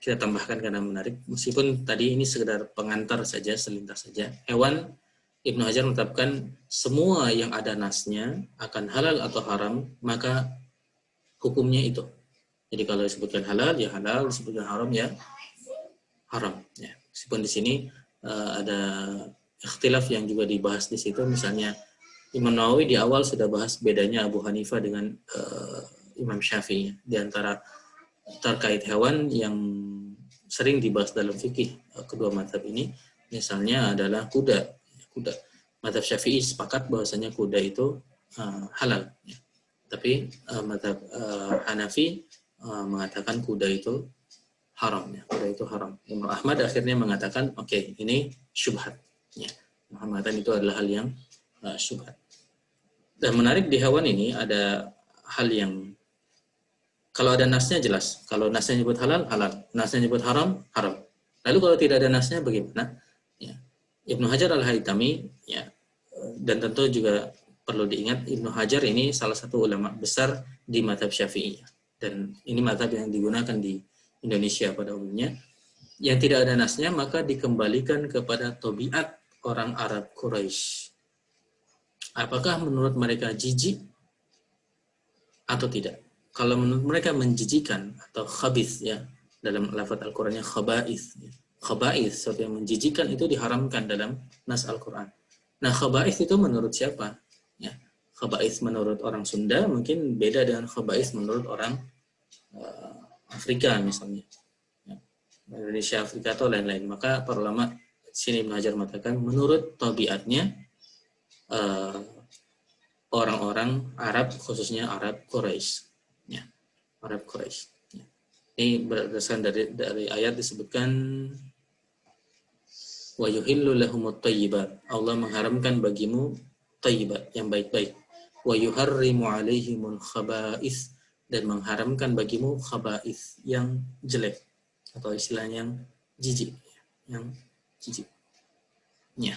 Kita tambahkan karena menarik. Meskipun tadi ini sekedar pengantar saja, selintas saja. Hewan, Ibnu Hajar menetapkan semua yang ada nasnya akan halal atau haram, maka hukumnya itu. Jadi kalau disebutkan halal, ya halal, disebutkan haram, ya haram. Ya. Meskipun di sini ada ikhtilaf yang juga dibahas di situ. Misalnya Imam Nawawi di awal sudah bahas bedanya Abu Hanifah dengan Imam Syafi'i di antara terkait hewan yang sering dibahas dalam fikih kedua mazhab ini. Misalnya adalah kuda. Mazhab Syafi'i sepakat bahwasanya kuda itu halal. Ya. Tapi mazhab Hanafi mengatakan kuda itu haram, ya. Kuda itu haram. Imam Ahmad akhirnya mengatakan, oke, ini syubhat. Ya. Mengatakan itu adalah hal yang syubhat. Dan menarik di hewan ini ada hal yang kalau ada nasnya jelas. Kalau nasnya nyebut halal, halal. Nasnya nyebut haram, haram. Lalu kalau tidak ada nasnya bagaimana? Ya. Ibnu Hajar Al-Haytami, ya, dan tentu juga perlu diingat Ibnu Hajar ini salah satu ulama besar di mazhab Syafi'i. Dan ini mazhab yang digunakan di Indonesia pada umumnya. Yang tidak ada nasnya maka dikembalikan kepada tabiat orang Arab Quraisy. Apakah menurut mereka jijik atau tidak? Kalau menurut mereka menjijikan atau khabith, ya, dalam lafaz Al-Qur'annya khaba'ith. Ya. Khaba'ith, sesuatu yang menjijikan itu diharamkan dalam nas Al-Qur'an. Nah, khaba'ith itu menurut siapa? Ya. Khaba'ith menurut orang Sunda mungkin beda dengan khaba'ith menurut orang Afrika misalnya. Ya. Indonesia, Afrika atau lain-lain. Maka para ulama sini Ibnu Hajar mengatakan menurut tabiatnya orang-orang Arab, khususnya Arab Quraisy, ya, Arab Quraisy. Ya. Ini berdasarkan dari ayat disebutkan wa yuhillu lahumut thayyibat. Allah mengharamkan bagimu thayyibat, yang baik-baik. Wa yuharrimu alaihimul khaba'ith, dan mengharamkan bagimu khaba'ith, yang jelek atau istilahnya yang jijik, yang jijik. Ya.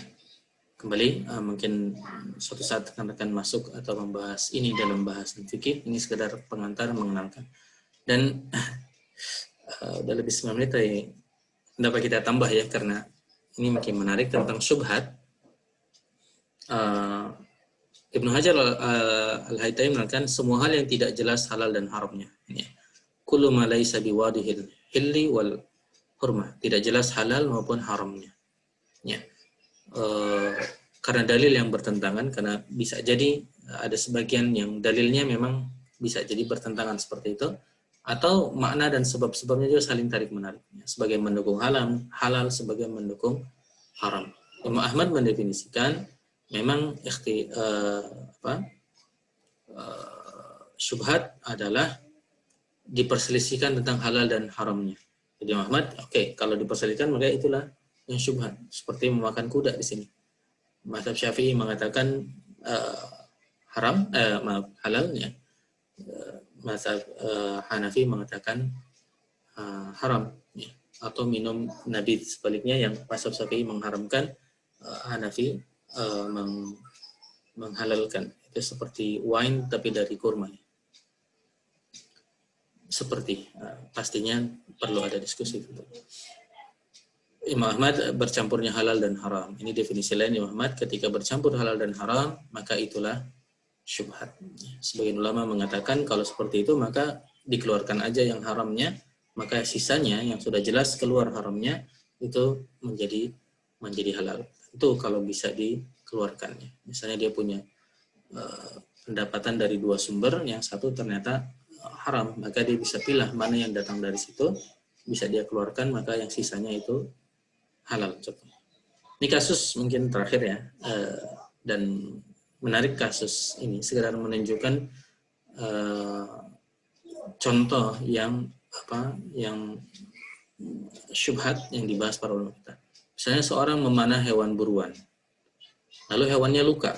Kembali, mungkin suatu saat akan masuk atau membahas ini dalam bahasan fikih. Ini sekedar pengantar mengenalkan. Dan udah lebih 9 menit, dapat kita tambah ya, karena ini makin menarik tentang syubhat. Ibnu Hajar Al-Haytami mengatakan semua hal yang tidak jelas halal dan haramnya. Kullu ma laysa biwadihil hilli wal hurmah. Tidak jelas halal maupun haramnya. Ya. Karena dalil yang bertentangan, karena bisa jadi ada sebagian yang dalilnya memang bisa jadi bertentangan seperti itu, Atau makna dan sebab-sebabnya juga saling tarik-menarik. Sebagian mendukung halal, sebagian mendukung haram. Imam Ahmad mendefinisikan memang syubhat adalah diperselisihkan tentang halal dan haramnya. Jadi Imam Ahmad, kalau diperselisihkan maka itulah yang syubhat. Seperti memakan kuda di sini. Mazhab Syafi'i mengatakan halalnya. Mazhab Hanafi mengatakan haram, ya. Atau minum nabid, sebaliknya yang mazhab Syafi'i mengharamkan, Hanafi menghalalkan. Itu seperti wine tapi dari kurma. Seperti pastinya perlu ada diskusi. Imam Ahmad bercampurnya halal dan haram. Ini definisi lain Imam Ahmad, ketika bercampur halal dan haram maka itulah syubhat. Sebagian ulama mengatakan kalau seperti itu maka dikeluarkan aja yang haramnya, maka sisanya yang sudah jelas keluar haramnya itu menjadi halal. Itu kalau bisa dikeluarkan. Misalnya dia punya pendapatan dari 2 sumber, yang satu ternyata haram, maka dia bisa pilih mana yang datang dari situ, bisa dia keluarkan, maka yang sisanya itu halal. Ini kasus mungkin terakhir ya, dan menarik kasus ini sekedar menunjukkan contoh yang syubhat yang dibahas para ulama kita. Misalnya seorang memanah hewan buruan, lalu hewannya luka,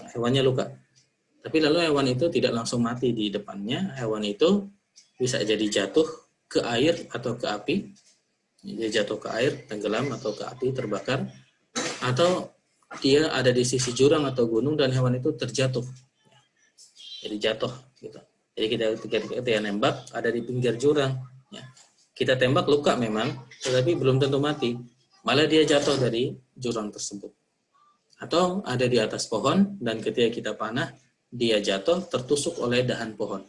tapi lalu hewan itu tidak langsung mati di depannya, hewan itu bisa jadi jatuh ke air atau ke api, dia jatuh ke air, tenggelam, atau ke api, terbakar, atau dia ada di sisi jurang atau gunung dan hewan itu terjatuh, jadi jatuh gitu. Jadi kita nembak ada di pinggir jurang, ya. Kita tembak luka memang, tetapi belum tentu mati, malah dia jatuh dari jurang tersebut. Atau ada di atas pohon dan ketika kita panah dia jatuh tertusuk oleh dahan pohon,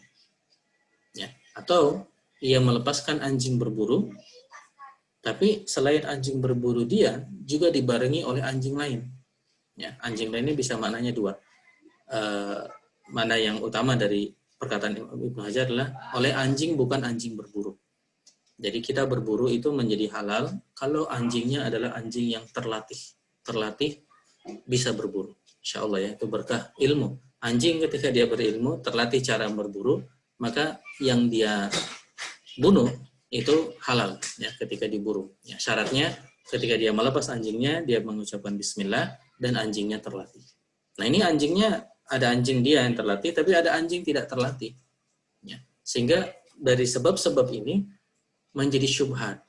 ya. Atau ia melepaskan anjing berburu, tapi selain anjing berburu dia juga dibarengi oleh anjing lain. Ya, anjing lain ini bisa maknanya 2. Mana yang utama dari perkataan Ibnu Hajar adalah oleh anjing, bukan anjing berburu. Jadi kita berburu itu menjadi halal kalau anjingnya adalah anjing yang terlatih bisa berburu. Insya Allah ya, itu berkah ilmu. Anjing ketika dia berilmu, terlatih cara berburu, maka yang dia bunuh itu halal ya ketika diburu. Ya, syaratnya ketika dia melepas anjingnya, dia mengucapkan bismillah dan anjingnya terlatih. Nah, ini anjingnya ada anjing dia yang terlatih, tapi ada anjing tidak terlatih. Ya, sehingga dari sebab-sebab ini menjadi syubhat.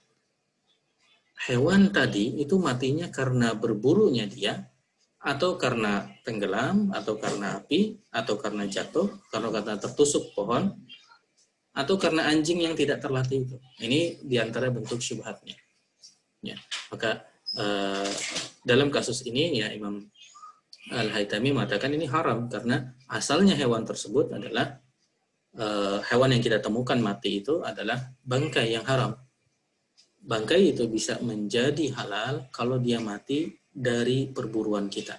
Hewan tadi itu matinya karena berburunya dia, atau karena tenggelam, atau karena api, atau karena jatuh, karena tertusuk pohon, atau karena anjing yang tidak terlatih itu. Ini diantara bentuk syubhatnya. Ya, maka dalam kasus ini ya Imam Al-Haytami mengatakan ini haram karena asalnya hewan tersebut adalah hewan yang kita temukan mati itu adalah bangkai yang haram. Bangkai itu bisa menjadi halal kalau dia mati dari perburuan kita.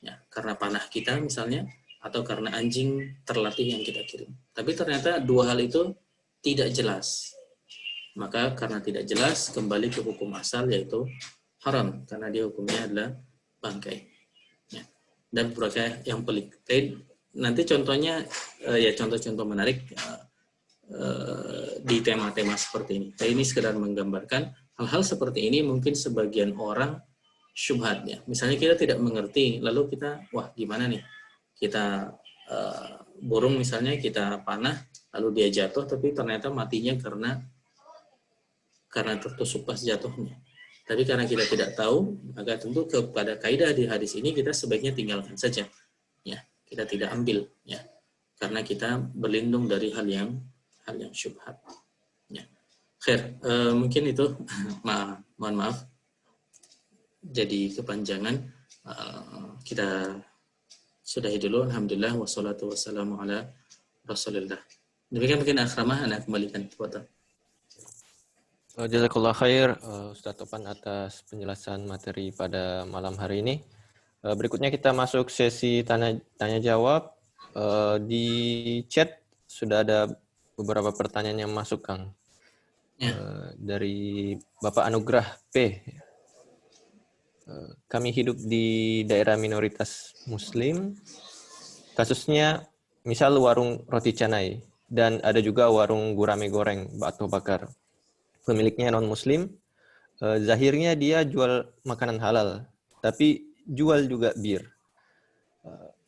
Ya, karena panah kita misalnya, atau karena anjing terlatih yang kita kirim. Tapi ternyata 2 hal itu tidak jelas. Maka karena tidak jelas, kembali ke hukum asal yaitu haram, karena dia hukumnya adalah bangkai. Ya. Dan beberapa yang pelik. Nanti contohnya ya contoh-contoh menarik di tema-tema seperti ini. Ini sekedar menggambarkan hal-hal seperti ini mungkin sebagian orang syubhatnya. Misalnya kita tidak mengerti, lalu kita gimana nih? Kita burung misalnya kita panah, lalu dia jatuh, tapi ternyata matinya karena tertusuk pas jatuhnya. Tapi karena kita tidak tahu, maka tentu kepada kaidah di hadis ini kita sebaiknya tinggalkan saja. Ya, kita tidak ambil ya. Karena kita berlindung dari hal yang syubhat. Ya. Khair, mungkin itu mohon maaf. Jadi kepanjangan, kita sudahi dulu. Alhamdulillah wassalatu wassalamu ala Rasulillah. Demikian mungkin Akramah, Anda kembalikan kepada. Jazakallah khair Ustaz Topan atas penjelasan materi pada malam hari ini. Berikutnya kita masuk sesi tanya jawab. Di chat sudah ada beberapa pertanyaan yang masuk, Kang. Ya. Dari Bapak Anugrah P. Kami hidup di daerah minoritas Muslim. Kasusnya misal warung roti canai dan ada juga warung gurame goreng atau bakar. Pemiliknya non-Muslim. Zahirnya dia jual makanan halal, tapi jual juga bir.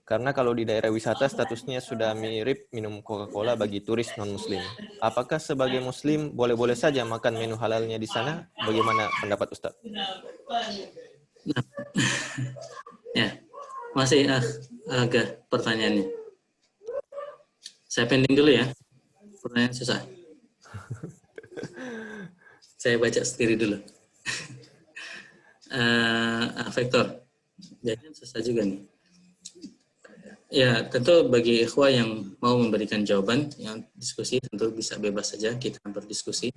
Karena kalau di daerah wisata statusnya sudah mirip minum Coca-Cola bagi turis non-Muslim. Apakah sebagai Muslim boleh-boleh saja makan menu halalnya di sana? Bagaimana pendapat Ustaz? Ya, masih agak pertanyaannya. Saya pending dulu ya. Pertanyaan susah. Saya baca sendiri dulu. Vektor. Jadi susah juga nih. Ya, tentu bagi ikhwah yang mau memberikan jawaban, yang diskusi tentu bisa bebas saja kita berdiskusi.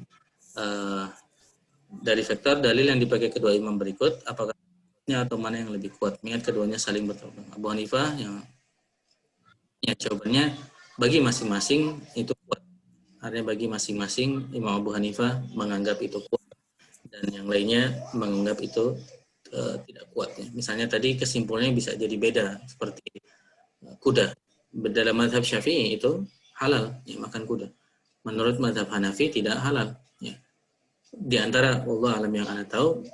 Dari vektor dalil yang dipakai kedua imam berikut, apakah atau mana yang lebih kuat? Mengingat keduanya saling bertolak. Abu Hanifah yang jawabannya bagi masing-masing itu kuat. Artinya bagi masing-masing Imam Abu Hanifah menganggap itu kuat dan yang lainnya menganggap itu tidak kuat. Ya. Misalnya tadi kesimpulannya bisa jadi beda seperti kuda. Dalam mazhab Syafi'i itu halal ya, makan kuda. Menurut mazhab Hanafi tidak halal. Ya. Di antara Allah alam yang Anda tahu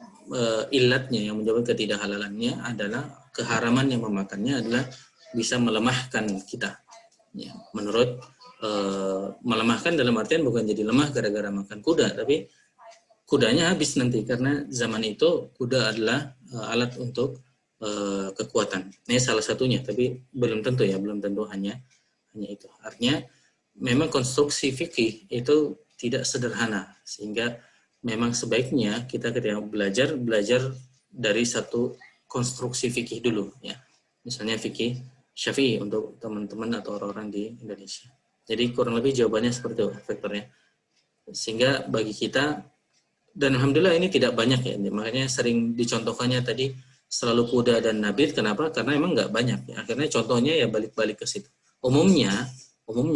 ilatnya yang menyebabkan ketidakhalalannya adalah keharaman yang memakannya adalah bisa melemahkan kita. Ya, menurut melemahkan dalam artian bukan jadi lemah gara-gara makan kuda, tapi kudanya habis nanti karena zaman itu kuda adalah alat untuk kekuatan. Ini salah satunya, tapi belum tentu ya, belum tentu hanya itu. Artinya memang konstruksi fikih itu tidak sederhana sehingga memang sebaiknya kita ketika belajar dari satu konstruksi fikih dulu ya. Misalnya fikih Syafi'i untuk teman-teman atau orang-orang di Indonesia. Jadi kurang lebih jawabannya seperti itu vektornya. Sehingga bagi kita dan alhamdulillah ini tidak banyak ya. Makanya sering dicontohkannya tadi selalu kuda dan nabit. Kenapa? Karena emang nggak banyak. Ya. Akhirnya contohnya ya balik-balik ke situ. Umumnya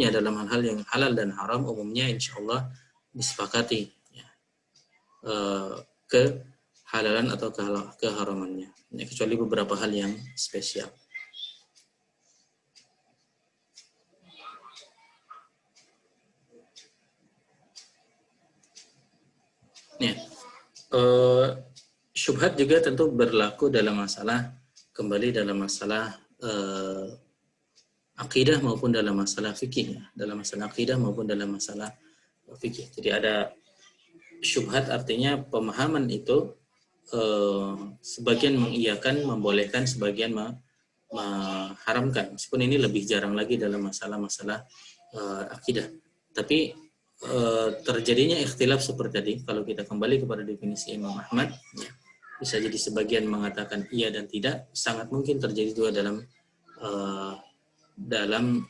dalam hal-hal yang halal dan haram umumnya insya Allah disepakati ya, kehalalan atau keharamannya ya, kecuali beberapa hal yang spesial. Ya, syubhat juga tentu berlaku dalam masalah akidah maupun dalam masalah fikih ya. Dalam masalah akidah maupun dalam masalah fikih. Jadi ada syubhat artinya pemahaman itu sebagian mengiyakan, membolehkan, sebagian mengharamkan. Meskipun ini lebih jarang lagi dalam masalah-masalah akidah. Tapi terjadinya ikhtilaf seperti tadi, kalau kita kembali kepada definisi Imam Ahmad, ya, bisa jadi sebagian mengatakan iya dan tidak, sangat mungkin terjadi juga dalam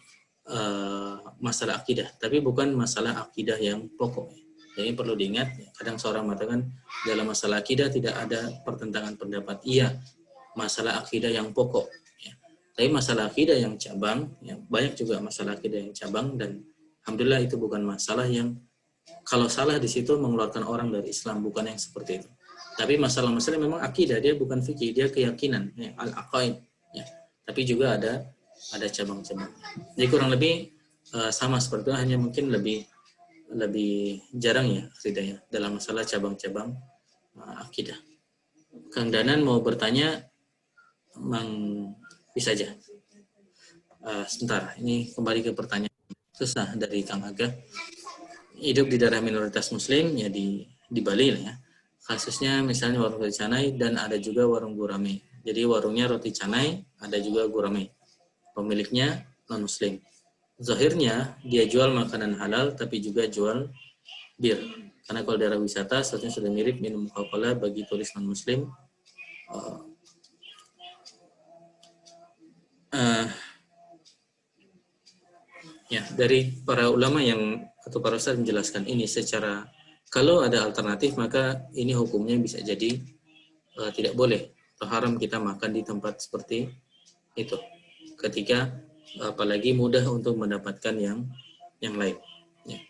masalah akidah, tapi bukan masalah akidah yang pokok. Jadi perlu diingat, kadang seorang mengatakan dalam masalah akidah tidak ada pertentangan pendapat. Iya, masalah akidah yang pokok. Ya. Tapi masalah akidah yang cabang, ya, banyak juga masalah akidah yang cabang dan alhamdulillah itu bukan masalah yang kalau salah di situ mengeluarkan orang dari Islam, bukan yang seperti itu. Tapi masalah-masalah memang akidah, dia bukan fikih, dia keyakinan, ya, al-aqaid. Ya. Tapi juga ada cabang-cabang. Jadi kurang lebih sama seperti itu, hanya mungkin lebih jarang ya setidaknya dalam masalah cabang-cabang akidah. Kang Danan mau bertanya, bisa aja. Sebentar, ini kembali ke pertanyaan susah dari Kang Aga. Hidup di daerah minoritas Muslim ya di Bali lah ya. Kasusnya misalnya warung roti canai dan ada juga warung gurame. Jadi warungnya roti canai, ada juga gurame. Pemiliknya non-Muslim. Zahirnya dia jual makanan halal tapi juga jual bir. Karena kalau daerah wisata seharusnya sudah mirip minum Coca-Cola bagi turis non-Muslim. Ya, dari para ulama atau para ustaz menjelaskan ini secara kalau ada alternatif maka ini hukumnya bisa jadi tidak boleh atau haram kita makan di tempat seperti itu. Ketika apalagi mudah untuk mendapatkan yang lain. Ya.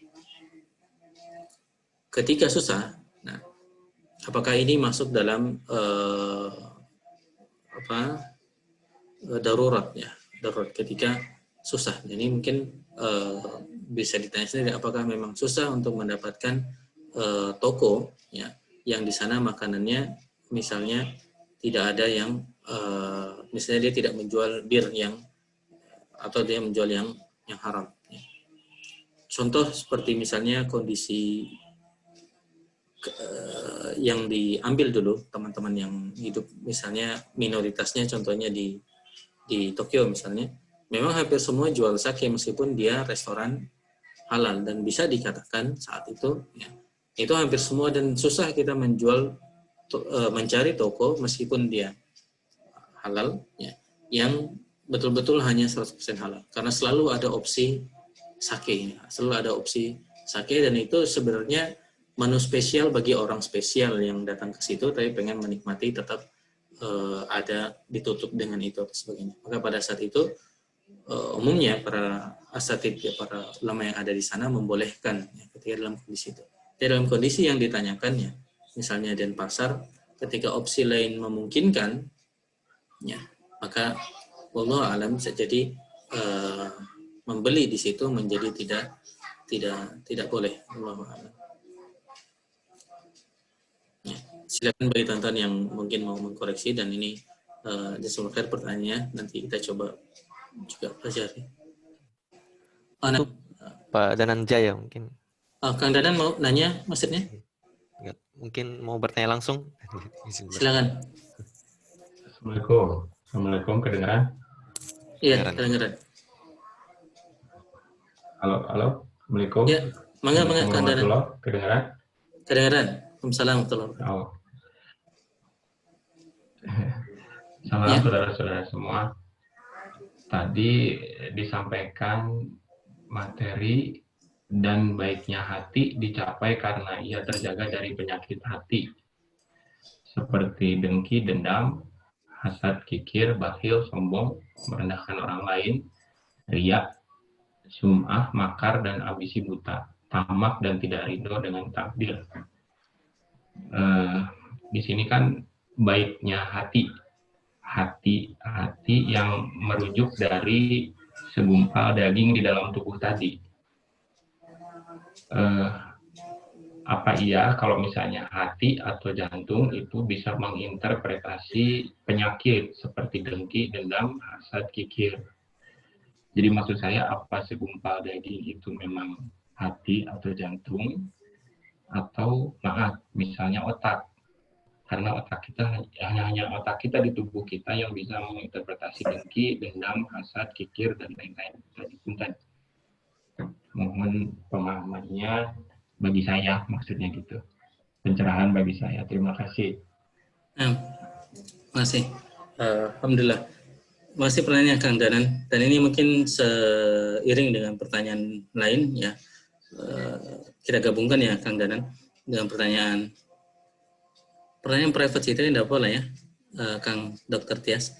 ketika susah, nah, apakah ini masuk dalam darurat ya, darurat ketika susah. Jadi mungkin bisa ditanya sendiri, apakah memang susah untuk mendapatkan toko ya yang di sana makanannya misalnya tidak ada yang misalnya dia tidak menjual bir yang, atau dia menjual yang haram ya. Contoh seperti misalnya kondisi yang diambil dulu teman-teman yang hidup misalnya minoritasnya, contohnya di Tokyo misalnya, memang hampir semua jual sake meskipun dia restoran halal, dan bisa dikatakan saat itu ya, itu hampir semua, dan susah kita mencari toko meskipun dia halal ya, yang betul-betul hanya 100% halal, karena selalu ada opsi sake, selalu ada opsi sake, dan itu sebenarnya menu spesial bagi orang spesial yang datang ke situ tapi pengen menikmati tetap ada ditutup dengan itu atau sebagainya. Maka pada saat itu umumnya para asatid ya, para ulama yang ada di sana membolehkan ya, ketika dalam kondisi itu. Dalam kondisi yang ditanyakannya, misalnya Denpasar, ketika opsi lain memungkinkan, ya, maka wallahu alam bisa jadi membeli di situ menjadi tidak boleh. Wallahu alam. Ya, silakan bagi teman-teman yang mungkin mau mengkoreksi, dan ini jazakumullah pertanyaannya, nanti kita coba juga pelajari. Pak Danan Jaya mungkin. Kang Dadan mau nanya maksudnya? Mungkin mau bertanya langsung. Silakan. Assalamualaikum, kedengaran? Iya, kedengaran. Halo, Assalamualaikum. Ya, mangga Kang Dadan. Kedengaran? Kedengaran. Waalaikumsalam warahmatullahi wabarakatuh. Oh. Salam ya. Saudara-saudara semua. Tadi disampaikan materi dan baiknya hati dicapai karena ia terjaga dari penyakit hati seperti dengki, dendam, hasad, kikir, bakhil, sombong, merendahkan orang lain, riya, sum'ah, makar, dan ambisi buta, tamak dan tidak ridho dengan takdir. Di sini kan baiknya hati yang merujuk dari segumpal daging di dalam tubuh tadi. Apa iya kalau misalnya hati atau jantung itu bisa menginterpretasi penyakit seperti dengki, dendam, hasad, kikir? Jadi maksud saya, apa segumpal daging itu memang hati atau jantung, atau misalnya otak? Karena otak kita hanya otak kita di tubuh kita yang bisa menginterpretasi dengki, dendam, hasad, kikir, dan lain-lain. Mohon pemahamannya bagi saya, maksudnya gitu. Pencerahan bagi saya. Terima kasih. Masih. Alhamdulillah. Masih pertanyaan Kang Danan, dan ini mungkin seiring dengan pertanyaan lain ya. Kita gabungkan ya Kang Danan dengan pertanyaan private itu tidak boleh ya, Kang Dr. Tias,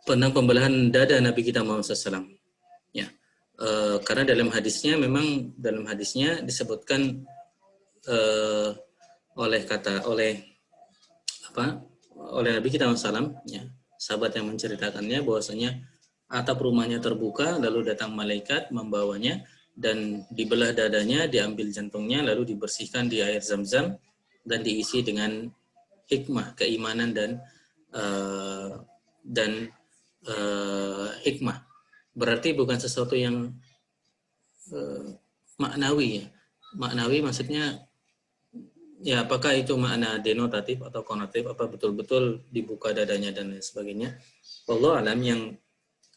tentang pembelahan dada Nabi kita Muhammad SAW. Ya, karena dalam hadisnya disebutkan oleh Nabi kita Muhammad SAW, ya, sahabat yang menceritakannya bahwasanya atap rumahnya terbuka, lalu datang malaikat membawanya dan dibelah dadanya, diambil jantungnya, lalu dibersihkan di air zam-zam dan diisi dengan hikmah, keimanan dan hikmah. Berarti bukan sesuatu yang maknawi ya. Maknawi maksudnya ya, apakah itu makna denotatif atau konotatif, apa betul-betul dibuka dadanya dan lain sebagainya. Wallahu alam, yang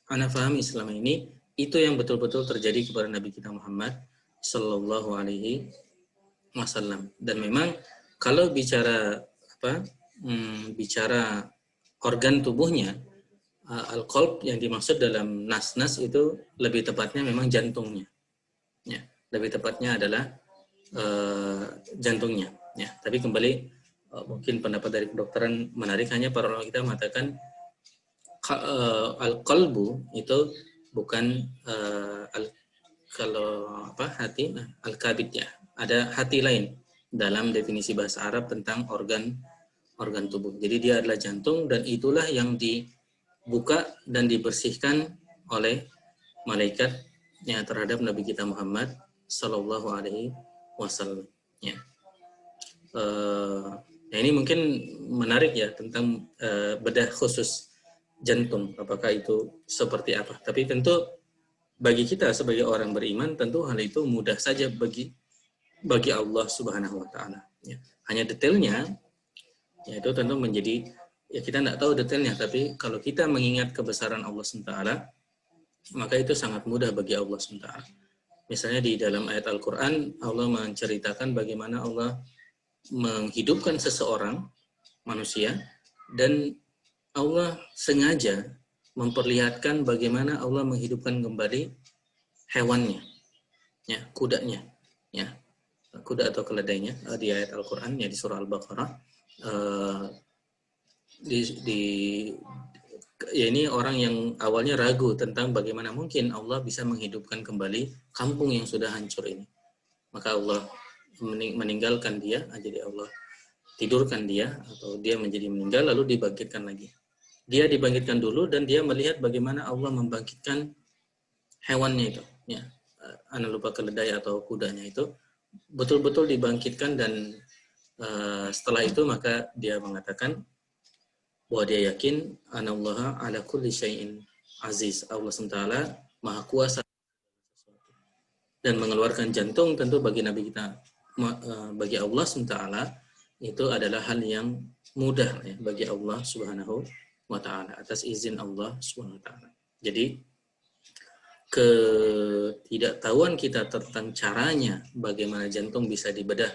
ana pahami selama ini itu yang betul-betul terjadi kepada Nabi kita Muhammad sallallahu alaihi wasallam. Dan memang kalau bicara organ tubuhnya, al-qalb yang dimaksud dalam nas-nas itu lebih tepatnya memang jantungnya. Ya, lebih tepatnya adalah jantungnya. Ya, tapi kembali mungkin pendapat dari kedokteran menarik, hanya para ulama kita mengatakan al-qalbu itu bukan hati, al-kabid ya. ada hati lain dalam definisi bahasa Arab tentang organ tubuh. Jadi dia adalah jantung, dan itulah yang dibuka dan dibersihkan oleh malaikatnya terhadap Nabi kita Muhammad Sallallahu Alaihi Wasallam. Ya. Nah ini mungkin menarik ya tentang bedah khusus jantung. Apakah itu seperti apa? Tapi tentu bagi kita sebagai orang beriman, tentu hal itu mudah saja bagi Allah Subhanahu Wa Taala. Ya. Hanya detailnya, ya itu tentu menjadi, ya kita tidak tahu detailnya. Tapi kalau kita mengingat kebesaran Allah SWT, maka itu sangat mudah bagi Allah SWT. Misalnya di dalam ayat Al-Quran, Allah menceritakan bagaimana Allah menghidupkan seseorang manusia, dan Allah sengaja memperlihatkan bagaimana Allah menghidupkan kembali hewannya, ya, kudanya, ya, kuda atau keledainya di ayat Al-Quran, ya, di surah Al-Baqarah. Ya ini orang yang awalnya ragu tentang bagaimana mungkin Allah bisa menghidupkan kembali kampung yang sudah hancur ini. Maka Allah meninggalkan dia, jadi Allah tidurkan dia, atau dia menjadi meninggal lalu dibangkitkan lagi. Dia dibangkitkan dulu dan dia melihat bagaimana Allah membangkitkan hewannya itu, ya, ana lupa keledai atau kudanya itu betul-betul dibangkitkan, dan setelah itu maka dia mengatakan bahwa dia yakin anallaha ala kulli syai'in aziz, Allah SWT maha kuasa, dan mengeluarkan jantung tentu bagi Nabi kita, bagi Allah SWT itu adalah hal yang mudah, ya, bagi Allah Subhanahu wa Ta'ala, atas izin Allah Subhanahu wa Ta'ala. Jadi ketidaktahuan kita tentang caranya bagaimana jantung bisa dibedah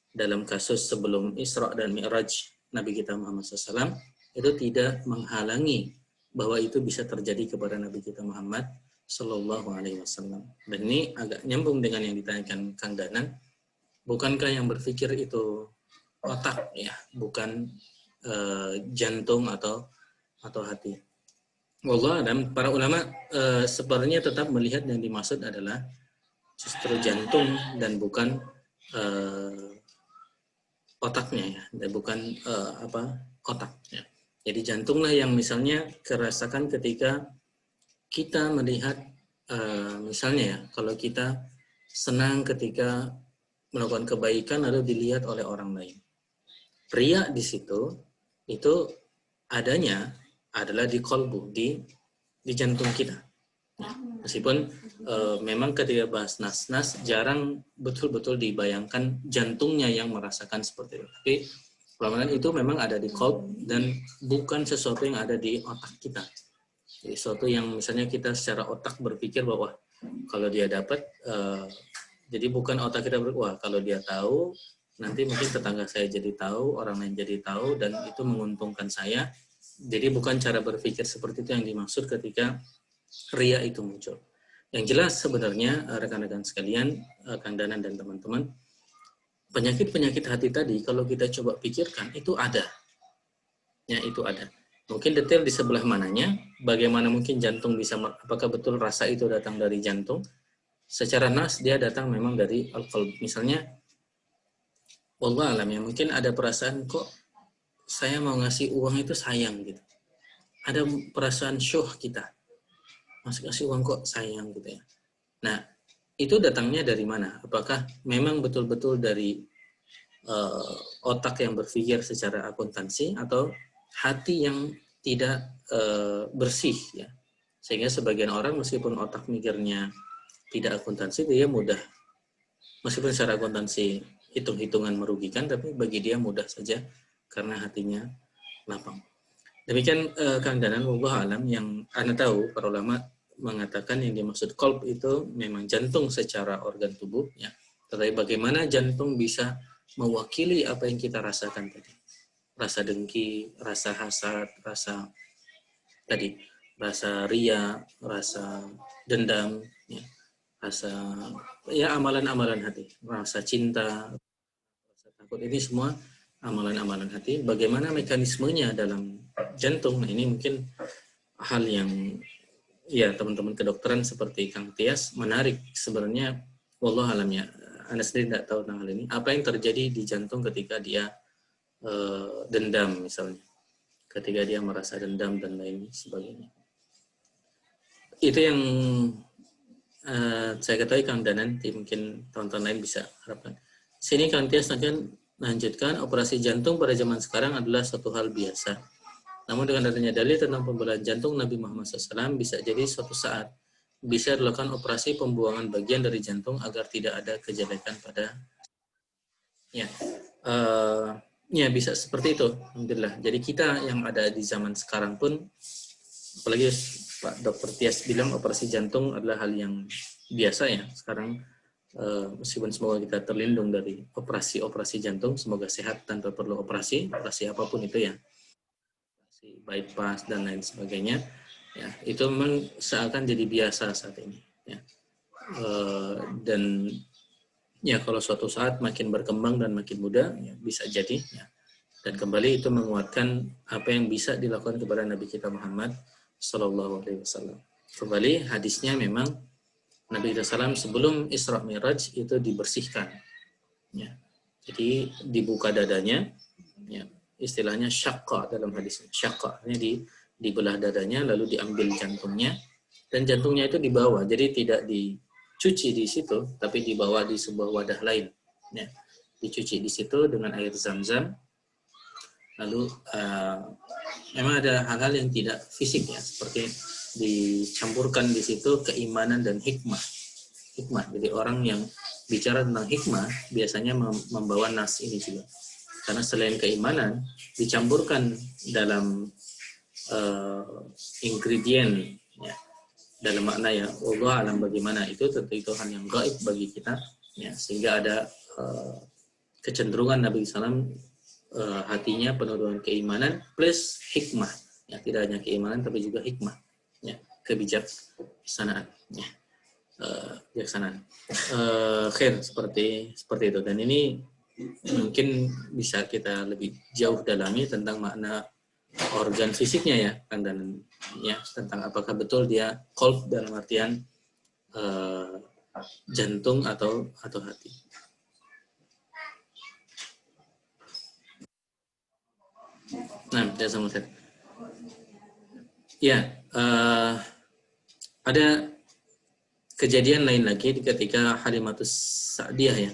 dalam kasus sebelum Isra dan Mi'raj Nabi kita Muhammad SAW itu tidak menghalangi bahwa itu bisa terjadi kepada Nabi kita Muhammad Sallallahu Alaihi Wasallam. Dan ini agak nyambung dengan yang ditanyakan Kang Danan. Bukankah yang berpikir itu otak, ya, bukan jantung atau hati? Wallah, dan para ulama sebenarnya tetap melihat yang dimaksud adalah justru jantung dan bukan otaknya, ya, dan bukan otak. Ya. Jadi jantunglah yang misalnya kerasakan ketika kita melihat, misalnya ya, kalau kita senang ketika melakukan kebaikan lalu dilihat oleh orang lain. Riya di situ itu adanya adalah di kolbu, di jantung kita. Meskipun memang ketika bahas nas-nas jarang betul-betul dibayangkan jantungnya yang merasakan seperti itu. Tapi perlawanan itu memang ada di kolb dan bukan sesuatu yang ada di otak kita. Jadi sesuatu yang misalnya kita secara otak berpikir bahwa kalau dia dapat, jadi bukan otak kita wah kalau dia tahu nanti mungkin tetangga saya jadi tahu, orang lain jadi tahu, dan itu menguntungkan saya. Jadi bukan cara berpikir seperti itu yang dimaksud ketika riya itu muncul. Yang jelas sebenarnya rekan-rekan sekalian, Kang Danan dan teman-teman, penyakit-penyakit hati tadi kalau kita coba pikirkan itu ada. Ya, itu ada. Mungkin detail di sebelah mananya, bagaimana mungkin jantung bisa, apakah betul rasa itu datang dari jantung? Secara nas dia datang memang dari al-qalb. Misalnya, wallah alam ya, mungkin ada perasaan kok saya mau ngasih uang itu sayang gitu. Ada perasaan syuh kita. Masih kasih uang kok sayang gitu ya. Nah, itu datangnya dari mana? Apakah memang betul-betul dari otak yang berpikir secara akuntansi atau hati yang tidak bersih ya? Sehingga sebagian orang meskipun otak mikirnya tidak akuntansi, dia mudah. Meskipun secara akuntansi hitung-hitungan merugikan, tapi bagi dia mudah saja karena hatinya lapang. Demikian Kang Danan, wallahu alam, yang Anda tahu para ulama mengatakan yang dimaksud qalb itu memang jantung secara organ tubuh ya. Tetapi bagaimana jantung bisa mewakili apa yang kita rasakan tadi? Rasa dengki, rasa hasad, rasa riya, rasa dendam ya. Rasa ya amalan-amalan hati, rasa cinta, rasa takut, ini semua amalan-amalan hati. Bagaimana mekanismenya dalam jantung? Nah, ini mungkin hal yang ya teman-teman kedokteran seperti Kang Tias menarik sebenarnya, wallah alam ya, Anda sendiri tidak tahu tentang hal ini, apa yang terjadi di jantung ketika dia dendam misalnya, ketika dia merasa dendam dan lain sebagainya. Itu yang saya ketahui Kang Danan, nanti mungkin teman-teman lain bisa harapkan. Sini Kang Tias akan lanjutkan, operasi jantung pada zaman sekarang adalah suatu hal biasa. Namun dengan adanya dalil tentang pembelaan jantung Nabi Muhammad SAW, bisa jadi suatu saat bisa dilakukan operasi pembuangan bagian dari jantung agar tidak ada kejelekan pada ya bisa seperti itu, alhamdulillah. Jadi kita yang ada di zaman sekarang pun, apalagi Pak Dr. Tias bilang operasi jantung adalah hal yang biasa ya sekarang, meskipun semoga kita terlindung dari operasi jantung, semoga sehat tanpa perlu operasi apapun itu ya, operasi bypass dan lain sebagainya ya, itu memang seakan jadi biasa saat ini ya. Dan ya kalau suatu saat makin berkembang dan makin muda ya, bisa jadi ya. Dan kembali itu menguatkan apa yang bisa dilakukan kepada Nabi kita Muhammad Sallallahu Alaihi Wasallam. Kembali hadisnya memang Nabi kita SAW sebelum Isra Mi'raj itu dibersihkan ya. Jadi dibuka dadanya ya, istilahnya syaqqa dalam hadis. Syaqqa ini dibelah dadanya lalu diambil jantungnya, dan jantungnya itu dibawa, jadi tidak dicuci di situ tapi dibawa di sebuah wadah lain ya. Dicuci di situ dengan air zam-zam. Lalu memang ada hal-hal yang tidak fisik ya, seperti dicampurkan di situ keimanan dan hikmah. Jadi orang yang bicara tentang hikmah biasanya membawa nas ini juga, karena selain keimanan dicampurkan dalam ingredient ya, dalam makna ya Allah alam bagaimana itu, tentu itu hal yang gaib bagi kita ya, sehingga ada kecenderungan Nabi SAW hatinya penuh dengan keimanan plus hikmah ya, tidak hanya keimanan tapi juga hikmah ya, kebijaksanaan ya, kebijaksanaan khair seperti itu. Dan ini mungkin bisa kita lebih jauh dalami tentang makna organ fisiknya ya kan, dan ya tentang apakah betul dia qalb dalam artian jantung atau hati. Nah, tidak sama sekali. Ya, ada kejadian lain lagi ketika Halimatus Sa'diyah ya.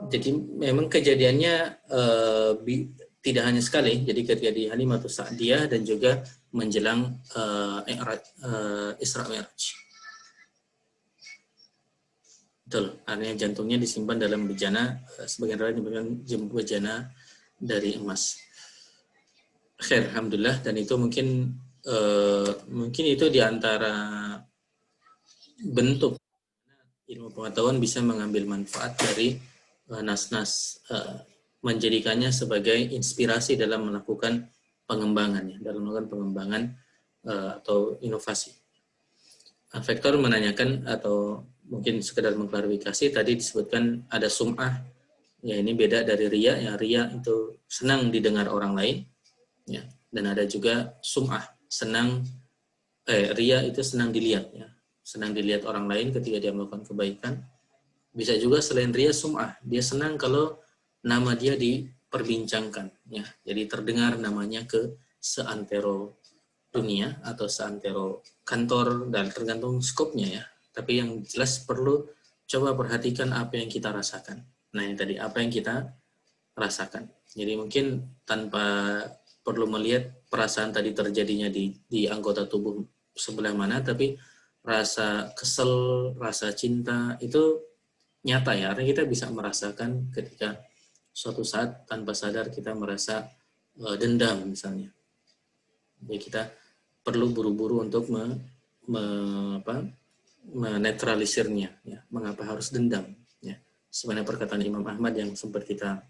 Jadi memang kejadiannya tidak hanya sekali. Jadi ketika di Halimatus Sa'diyah dan juga menjelang Isra Mi'raj. Betul, artinya jantungnya disimpan dalam bejana, sebagian orang menyebutkan bejana dari emas. Khair, alhamdulillah. Dan itu mungkin itu diantara bentuk ilmu pengetahuan bisa mengambil manfaat dari nas-nas, menjadikannya sebagai inspirasi dalam melakukan pengembangan atau inovasi. Vektor menanyakan atau mungkin sekedar mengklarifikasi, tadi disebutkan ada sum'ah ya, ini beda dari riya ya. Riya itu senang didengar orang lain ya, dan ada juga sum'ah, riya itu senang dilihat ya, senang dilihat orang lain ketika dia melakukan kebaikan. Bisa juga selain riya sum'ah, dia senang kalau nama dia diperbincangkan ya, jadi terdengar namanya ke seantero dunia atau seantero kantor, dan tergantung skopnya ya. Tapi yang jelas perlu coba perhatikan apa yang kita rasakan. Nah, ini tadi apa yang kita rasakan. Jadi mungkin tanpa perlu melihat perasaan tadi terjadinya di anggota tubuh sebelah mana, tapi rasa kesel, rasa cinta itu nyata ya. Karena kita bisa merasakan ketika suatu saat tanpa sadar kita merasa dendam misalnya. Jadi kita perlu buru-buru untuk menetralisirnya ya. Mengapa harus dendam ya? Sebenarnya perkataan Imam Ahmad yang sempat kita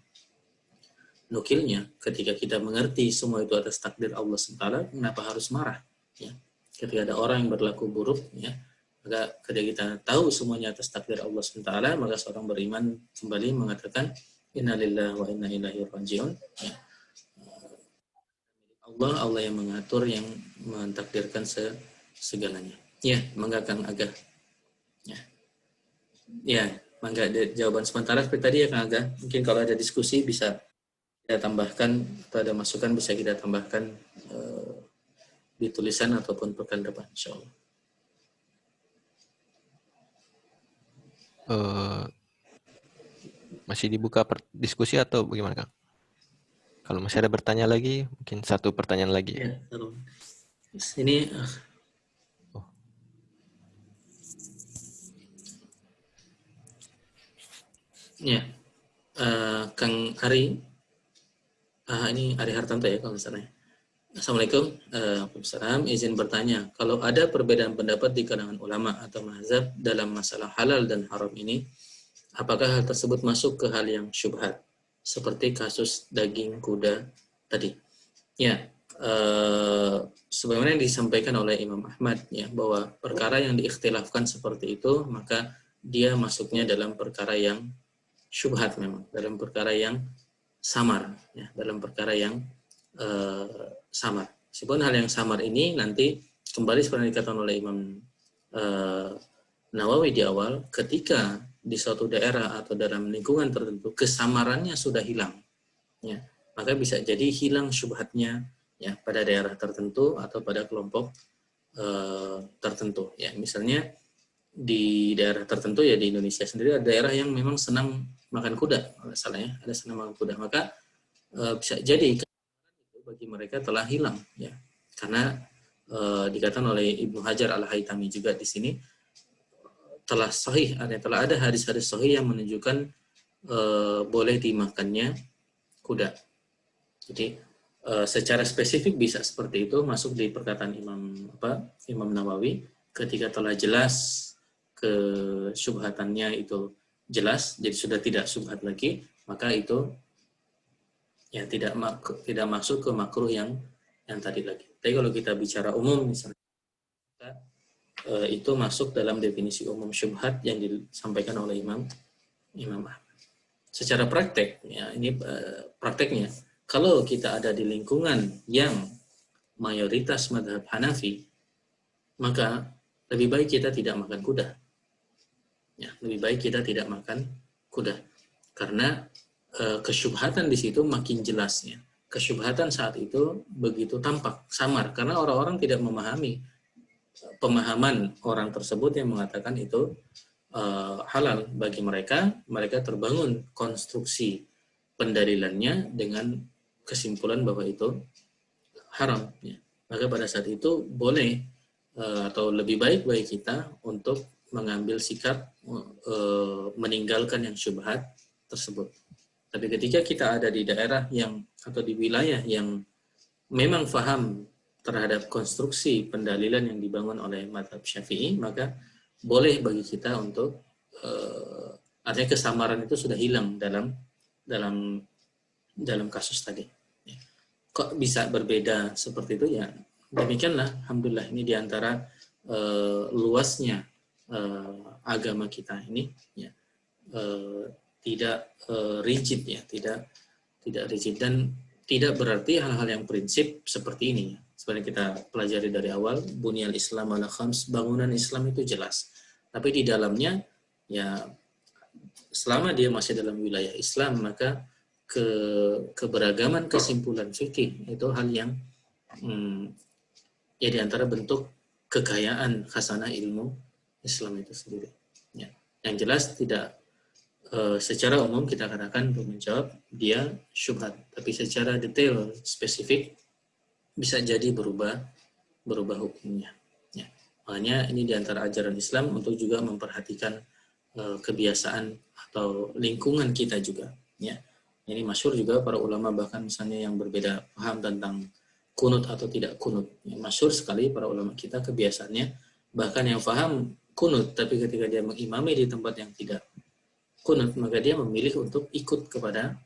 nukilnya, ketika kita mengerti semua itu atas takdir Allah SWT, kenapa harus marah ya? Ketika ada orang yang berlaku buruk ya, maka ketika kita tahu semuanya atas takdir Allah SWT, maka seorang beriman kembali mengatakan innalillahi wa inna ilaihi raji'un ya. Allah yang mengatur, yang mentakdirkan segalanya. Ya, mengagang agak. Ya, Mangga ada jawaban sementara seperti tadi ya Kang Aga. Mungkin kalau ada diskusi bisa kita tambahkan atau ada masukan bisa kita tambahkan di tulisan ataupun pekan depan insyaallah. Masih dibuka diskusi atau bagaimana Kang? Kalau masih ada bertanya lagi, mungkin satu pertanyaan lagi ya. Ini ya, Kang Ari, ini Ari Hartanto ya kalau misalnya. Assalamualaikum, Waalaikumsalam. Izin bertanya, kalau ada perbedaan pendapat di kalangan ulama atau mazhab dalam masalah halal dan haram ini, apakah hal tersebut masuk ke hal yang syubhat, seperti kasus daging kuda tadi? Ya, sebagaimana yang disampaikan oleh Imam Ahmad ya, bahwa perkara yang diikhtilafkan seperti itu, maka dia masuknya dalam perkara yang syubhat memang, dalam perkara yang samar, ya, dalam perkara yang samar. Meskipun hal yang samar ini nanti kembali seperti yang dikatakan oleh Imam Nawawi di awal, ketika di suatu daerah atau dalam lingkungan tertentu kesamarannya sudah hilang, ya, maka bisa jadi hilang syubhatnya ya pada daerah tertentu atau pada kelompok tertentu. Ya, misalnya di daerah tertentu ya di Indonesia sendiri ada daerah yang memang senang makan kuda, misalnya ada senang makan kuda, maka bisa jadi bagi mereka telah hilang ya, karena dikatakan oleh Ibnu Hajar Al-Haytami juga di sini telah sahih, telah ada hadis-hadis sahih yang menunjukkan boleh dimakannya kuda. Jadi secara spesifik bisa seperti itu masuk di perkataan Imam Nawawi ketika telah jelas kesyubhatannya itu jelas, jadi sudah tidak syubhat lagi, maka itu ya tidak masuk ke makruh yang tadi lagi. Tapi kalau kita bicara umum misalnya, itu masuk dalam definisi umum syubhat yang disampaikan oleh Imam Ahmad. Secara praktek, ya ini prakteknya, kalau kita ada di lingkungan yang mayoritas mazhab Hanafi, maka lebih baik kita tidak makan kuda. Ya, lebih baik kita tidak makan kuda, karena kesyubhatan di situ makin jelasnya. Kesyubhatan saat itu begitu tampak, samar, karena orang-orang tidak memahami pemahaman orang tersebut yang mengatakan itu halal bagi mereka. Mereka terbangun konstruksi pendalilannya dengan kesimpulan bahwa itu haram. Ya. Maka pada saat itu boleh atau lebih baik bagi kita untuk mengambil sikap meninggalkan yang syubhat tersebut. Tapi ketika kita ada di daerah yang atau di wilayah yang memang faham terhadap konstruksi pendalilan yang dibangun oleh mazhab Syafi'i, maka boleh bagi kita untuk artinya kesamaran itu sudah hilang dalam kasus tadi. Kok bisa berbeda seperti itu ya? Demikianlah, alhamdulillah ini diantara luasnya agama kita ini ya. Tidak rigid ya, tidak rigid, dan tidak berarti hal-hal yang prinsip seperti ini ya. Seperti kita pelajari dari awal, bunyal Islam ala khams, bangunan Islam itu jelas. Tapi di dalamnya ya selama dia masih dalam wilayah Islam, maka keberagaman kesimpulan fikih itu hal yang ya di antara bentuk kekayaan khasanah ilmu Islam itu sendiri. Ya. Yang jelas tidak secara umum kita katakan untuk menjawab dia syubhat, tapi secara detail spesifik bisa jadi berubah hukumnya. Ya. Makanya ini diantara ajaran Islam untuk juga memperhatikan kebiasaan atau lingkungan kita juga. Ya. Ini masyhur juga para ulama bahkan misalnya yang berbeda paham tentang kunut atau tidak kunut. Ya, masyhur sekali para ulama kita kebiasaannya, bahkan yang paham kunut tapi ketika dia mengimami di tempat yang tidak kunut, maka dia memilih untuk ikut kepada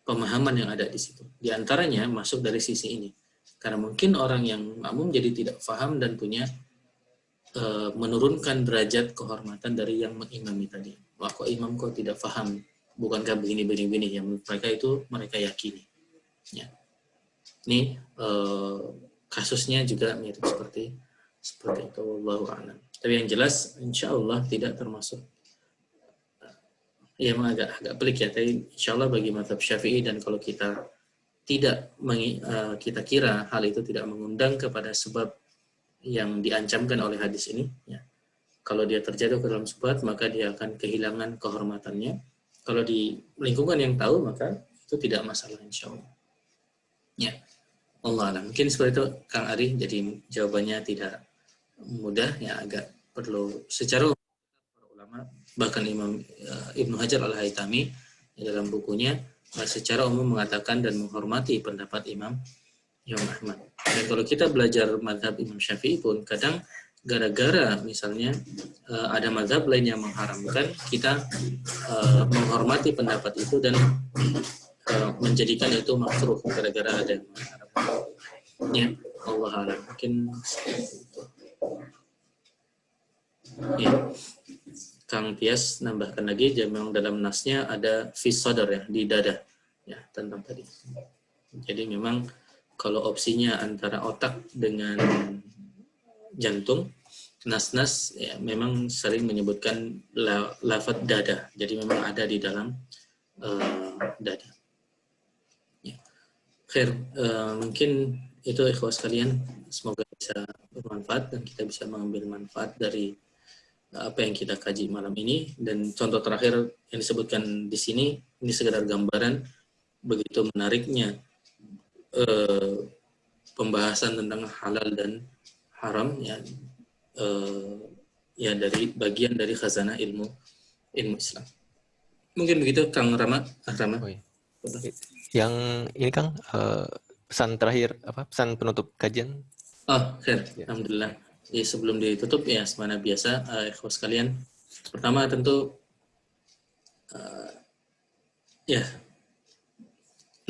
pemahaman yang ada di situ. Di antaranya masuk dari sisi ini. Karena mungkin orang yang makmum jadi tidak paham dan punya menurunkan derajat kehormatan dari yang mengimami tadi. Wah, kok imam kok tidak paham? Bukankah begini yang mereka itu mereka yakini. Ya. Ini kasusnya juga mirip seperti itu. Wallahu a'lam. Tapi yang jelas insya Allah tidak termasuk, ya memang agak pelik ya, tapi insya Allah bagi mazhab Syafi'i, dan kalau kita kita kira hal itu tidak mengundang kepada sebab yang diancamkan oleh hadis ini, ya. Kalau dia terjatuh ke dalam subhat, maka dia akan kehilangan kehormatannya. Kalau di lingkungan yang tahu, maka itu tidak masalah insya Allah. Ya, Allah alam. Mungkin seperti itu Kang Ari. Jadi jawabannya tidak mudah, ya agak perlu secara para ulama, bahkan Imam Ibnu Hajar Al-Haytami dalam bukunya secara umum mengatakan dan menghormati pendapat Imam Ahmad. Dan kalau kita belajar mazhab Imam Syafi'i pun kadang gara-gara misalnya ada mazhab lain yang mengharamkan, kita menghormati pendapat itu dan menjadikan itu makruh gara-gara ada yang mengharamkan. Ya, Allah alam. Mungkin itu. Ya. Kang Tias nambahkan lagi, memang dalam nasnya ada fi sadar, ya, di dada, ya, tentang tadi. Jadi memang kalau opsinya antara otak dengan jantung, nas-nas ya, memang sering menyebutkan lafaz dada. Jadi memang ada di dalam dada. Ya. Khair, mungkin itu ikhwas sekalian. Semoga bisa bermanfaat dan kita bisa mengambil manfaat dari apa yang kita kaji malam ini. Dan contoh terakhir yang disebutkan di sini, ini sekedar gambaran begitu menariknya pembahasan tentang halal dan haram, ya, ya dari bagian dari khazanah ilmu Islam. Mungkin begitu Kang Rama. Oh, iya. Yang ini Kang, pesan terakhir, pesan penutup kajian? Khair. Ya. Alhamdulillah. Jadi sebelum ditutup, ya semana biasa, ikhwas sekalian. Pertama tentu ya,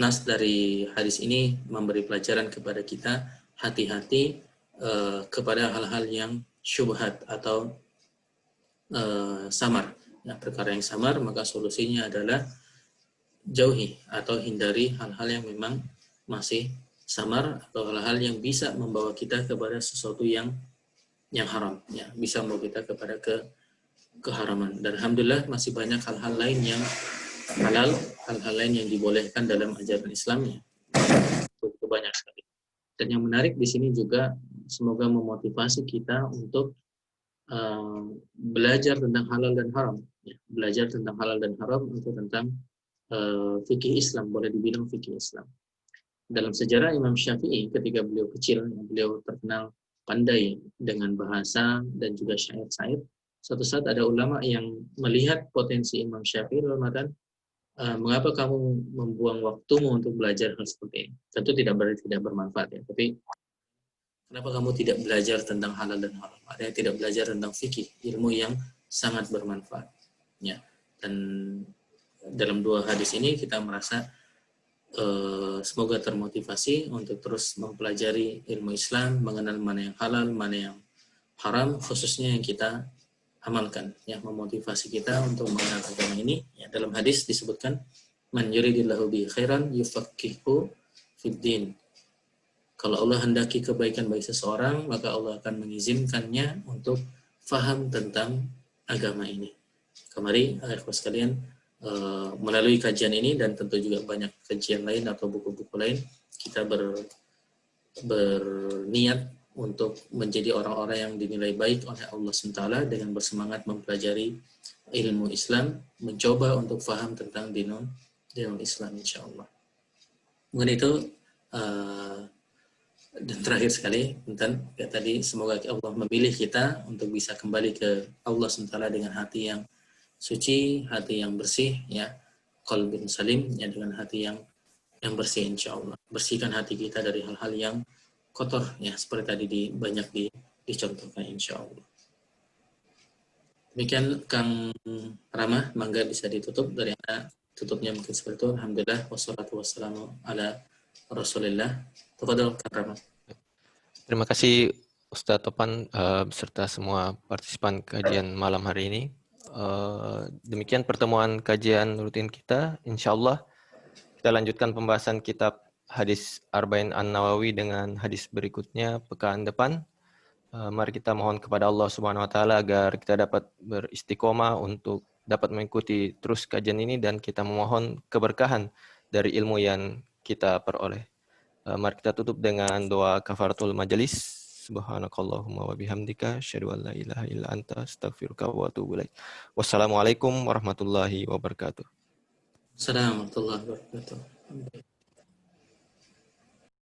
nas dari hadis ini memberi pelajaran kepada kita, hati-hati kepada hal-hal yang syubhat atau samar. Nah, perkara yang samar, maka solusinya adalah jauhi atau hindari hal-hal yang memang masih samar atau hal-hal yang bisa membawa kita kepada sesuatu yang haram, ya, bisa membawa kita kepada keharaman. Dan alhamdulillah masih banyak hal-hal lain yang halal, hal-hal lain yang dibolehkan dalam ajaran Islamnya. Itu banyak sekali. Dan yang menarik di sini juga, semoga memotivasi kita untuk belajar tentang halal dan haram. Ya, belajar tentang halal dan haram itu tentang fikih Islam, boleh dibilang fikih Islam. Dalam sejarah Imam Syafi'i ketika beliau kecil, beliau terkenal pandai dengan bahasa dan juga syair-syair. Suatu saat ada ulama yang melihat potensi Imam Syafi'i, lalu mengatakan, mengapa kamu membuang waktumu untuk belajar hal seperti ini? Tentu tidak berarti tidak bermanfaat, ya, tapi kenapa kamu tidak belajar tentang halal dan haram? Ada yang tidak belajar tentang fikih, ilmu yang sangat bermanfaat. Ya. Dan dalam dua hadis ini kita merasa semoga termotivasi untuk terus mempelajari ilmu Islam, mengenal mana yang halal, mana yang haram, khususnya yang kita amalkan, ya, memotivasi kita untuk mengenal agama ini. Ya, dalam hadis disebutkan, man yuridillahu bihi khairan yufaqihu fid din. Kalau Allah hendaki kebaikan bagi seseorang, maka Allah akan mengizinkannya untuk faham tentang agama ini. Kemari, ikhwas sekalian, melalui kajian ini dan tentu juga banyak kajian lain atau buku-buku lain, kita berniat untuk menjadi orang-orang yang dinilai baik oleh Allah SWT dengan bersemangat mempelajari ilmu Islam, mencoba untuk faham tentang dinul Islam, insya Allah. Mungkin itu, dan terakhir sekali, ya, tadi semoga Allah memilih kita untuk bisa kembali ke Allah SWT dengan hati yang suci, hati yang bersih, ya, qalbun salim, ya, dengan hati yang bersih, insya Allah. Bersihkan hati kita dari hal-hal yang kotor, ya, seperti tadi banyak dicontohkan, insya Allah. Demikian Kang Rama, mangga bisa ditutup dari Anda. Tutupnya mungkin seperti itu. Alhamdulillah, wassalatu wassalamu ala Rasulillah. Tafadhol Kang Rama. Terima kasih Ustadz Topan beserta semua partisipan kajian malam hari ini. Demikian pertemuan kajian rutin kita. Insya Allah kita lanjutkan pembahasan kitab hadis Arba'in An-Nawawi dengan hadis berikutnya pekan depan. Mari kita mohon kepada Allah Subhanahu wa taala agar kita dapat beristiqomah untuk dapat mengikuti terus kajian ini, dan kita memohon keberkahan dari ilmu yang kita peroleh. Mari kita tutup dengan doa kafaratul majelis. Subhanakallahumma wa bihamdika asyhadu an la ilaha illa anta astaghfiruka wa atubu ilaik. Wassalamualaikum warahmatullahi wabarakatuh. Assalamualaikum warahmatullahi wabarakatuh.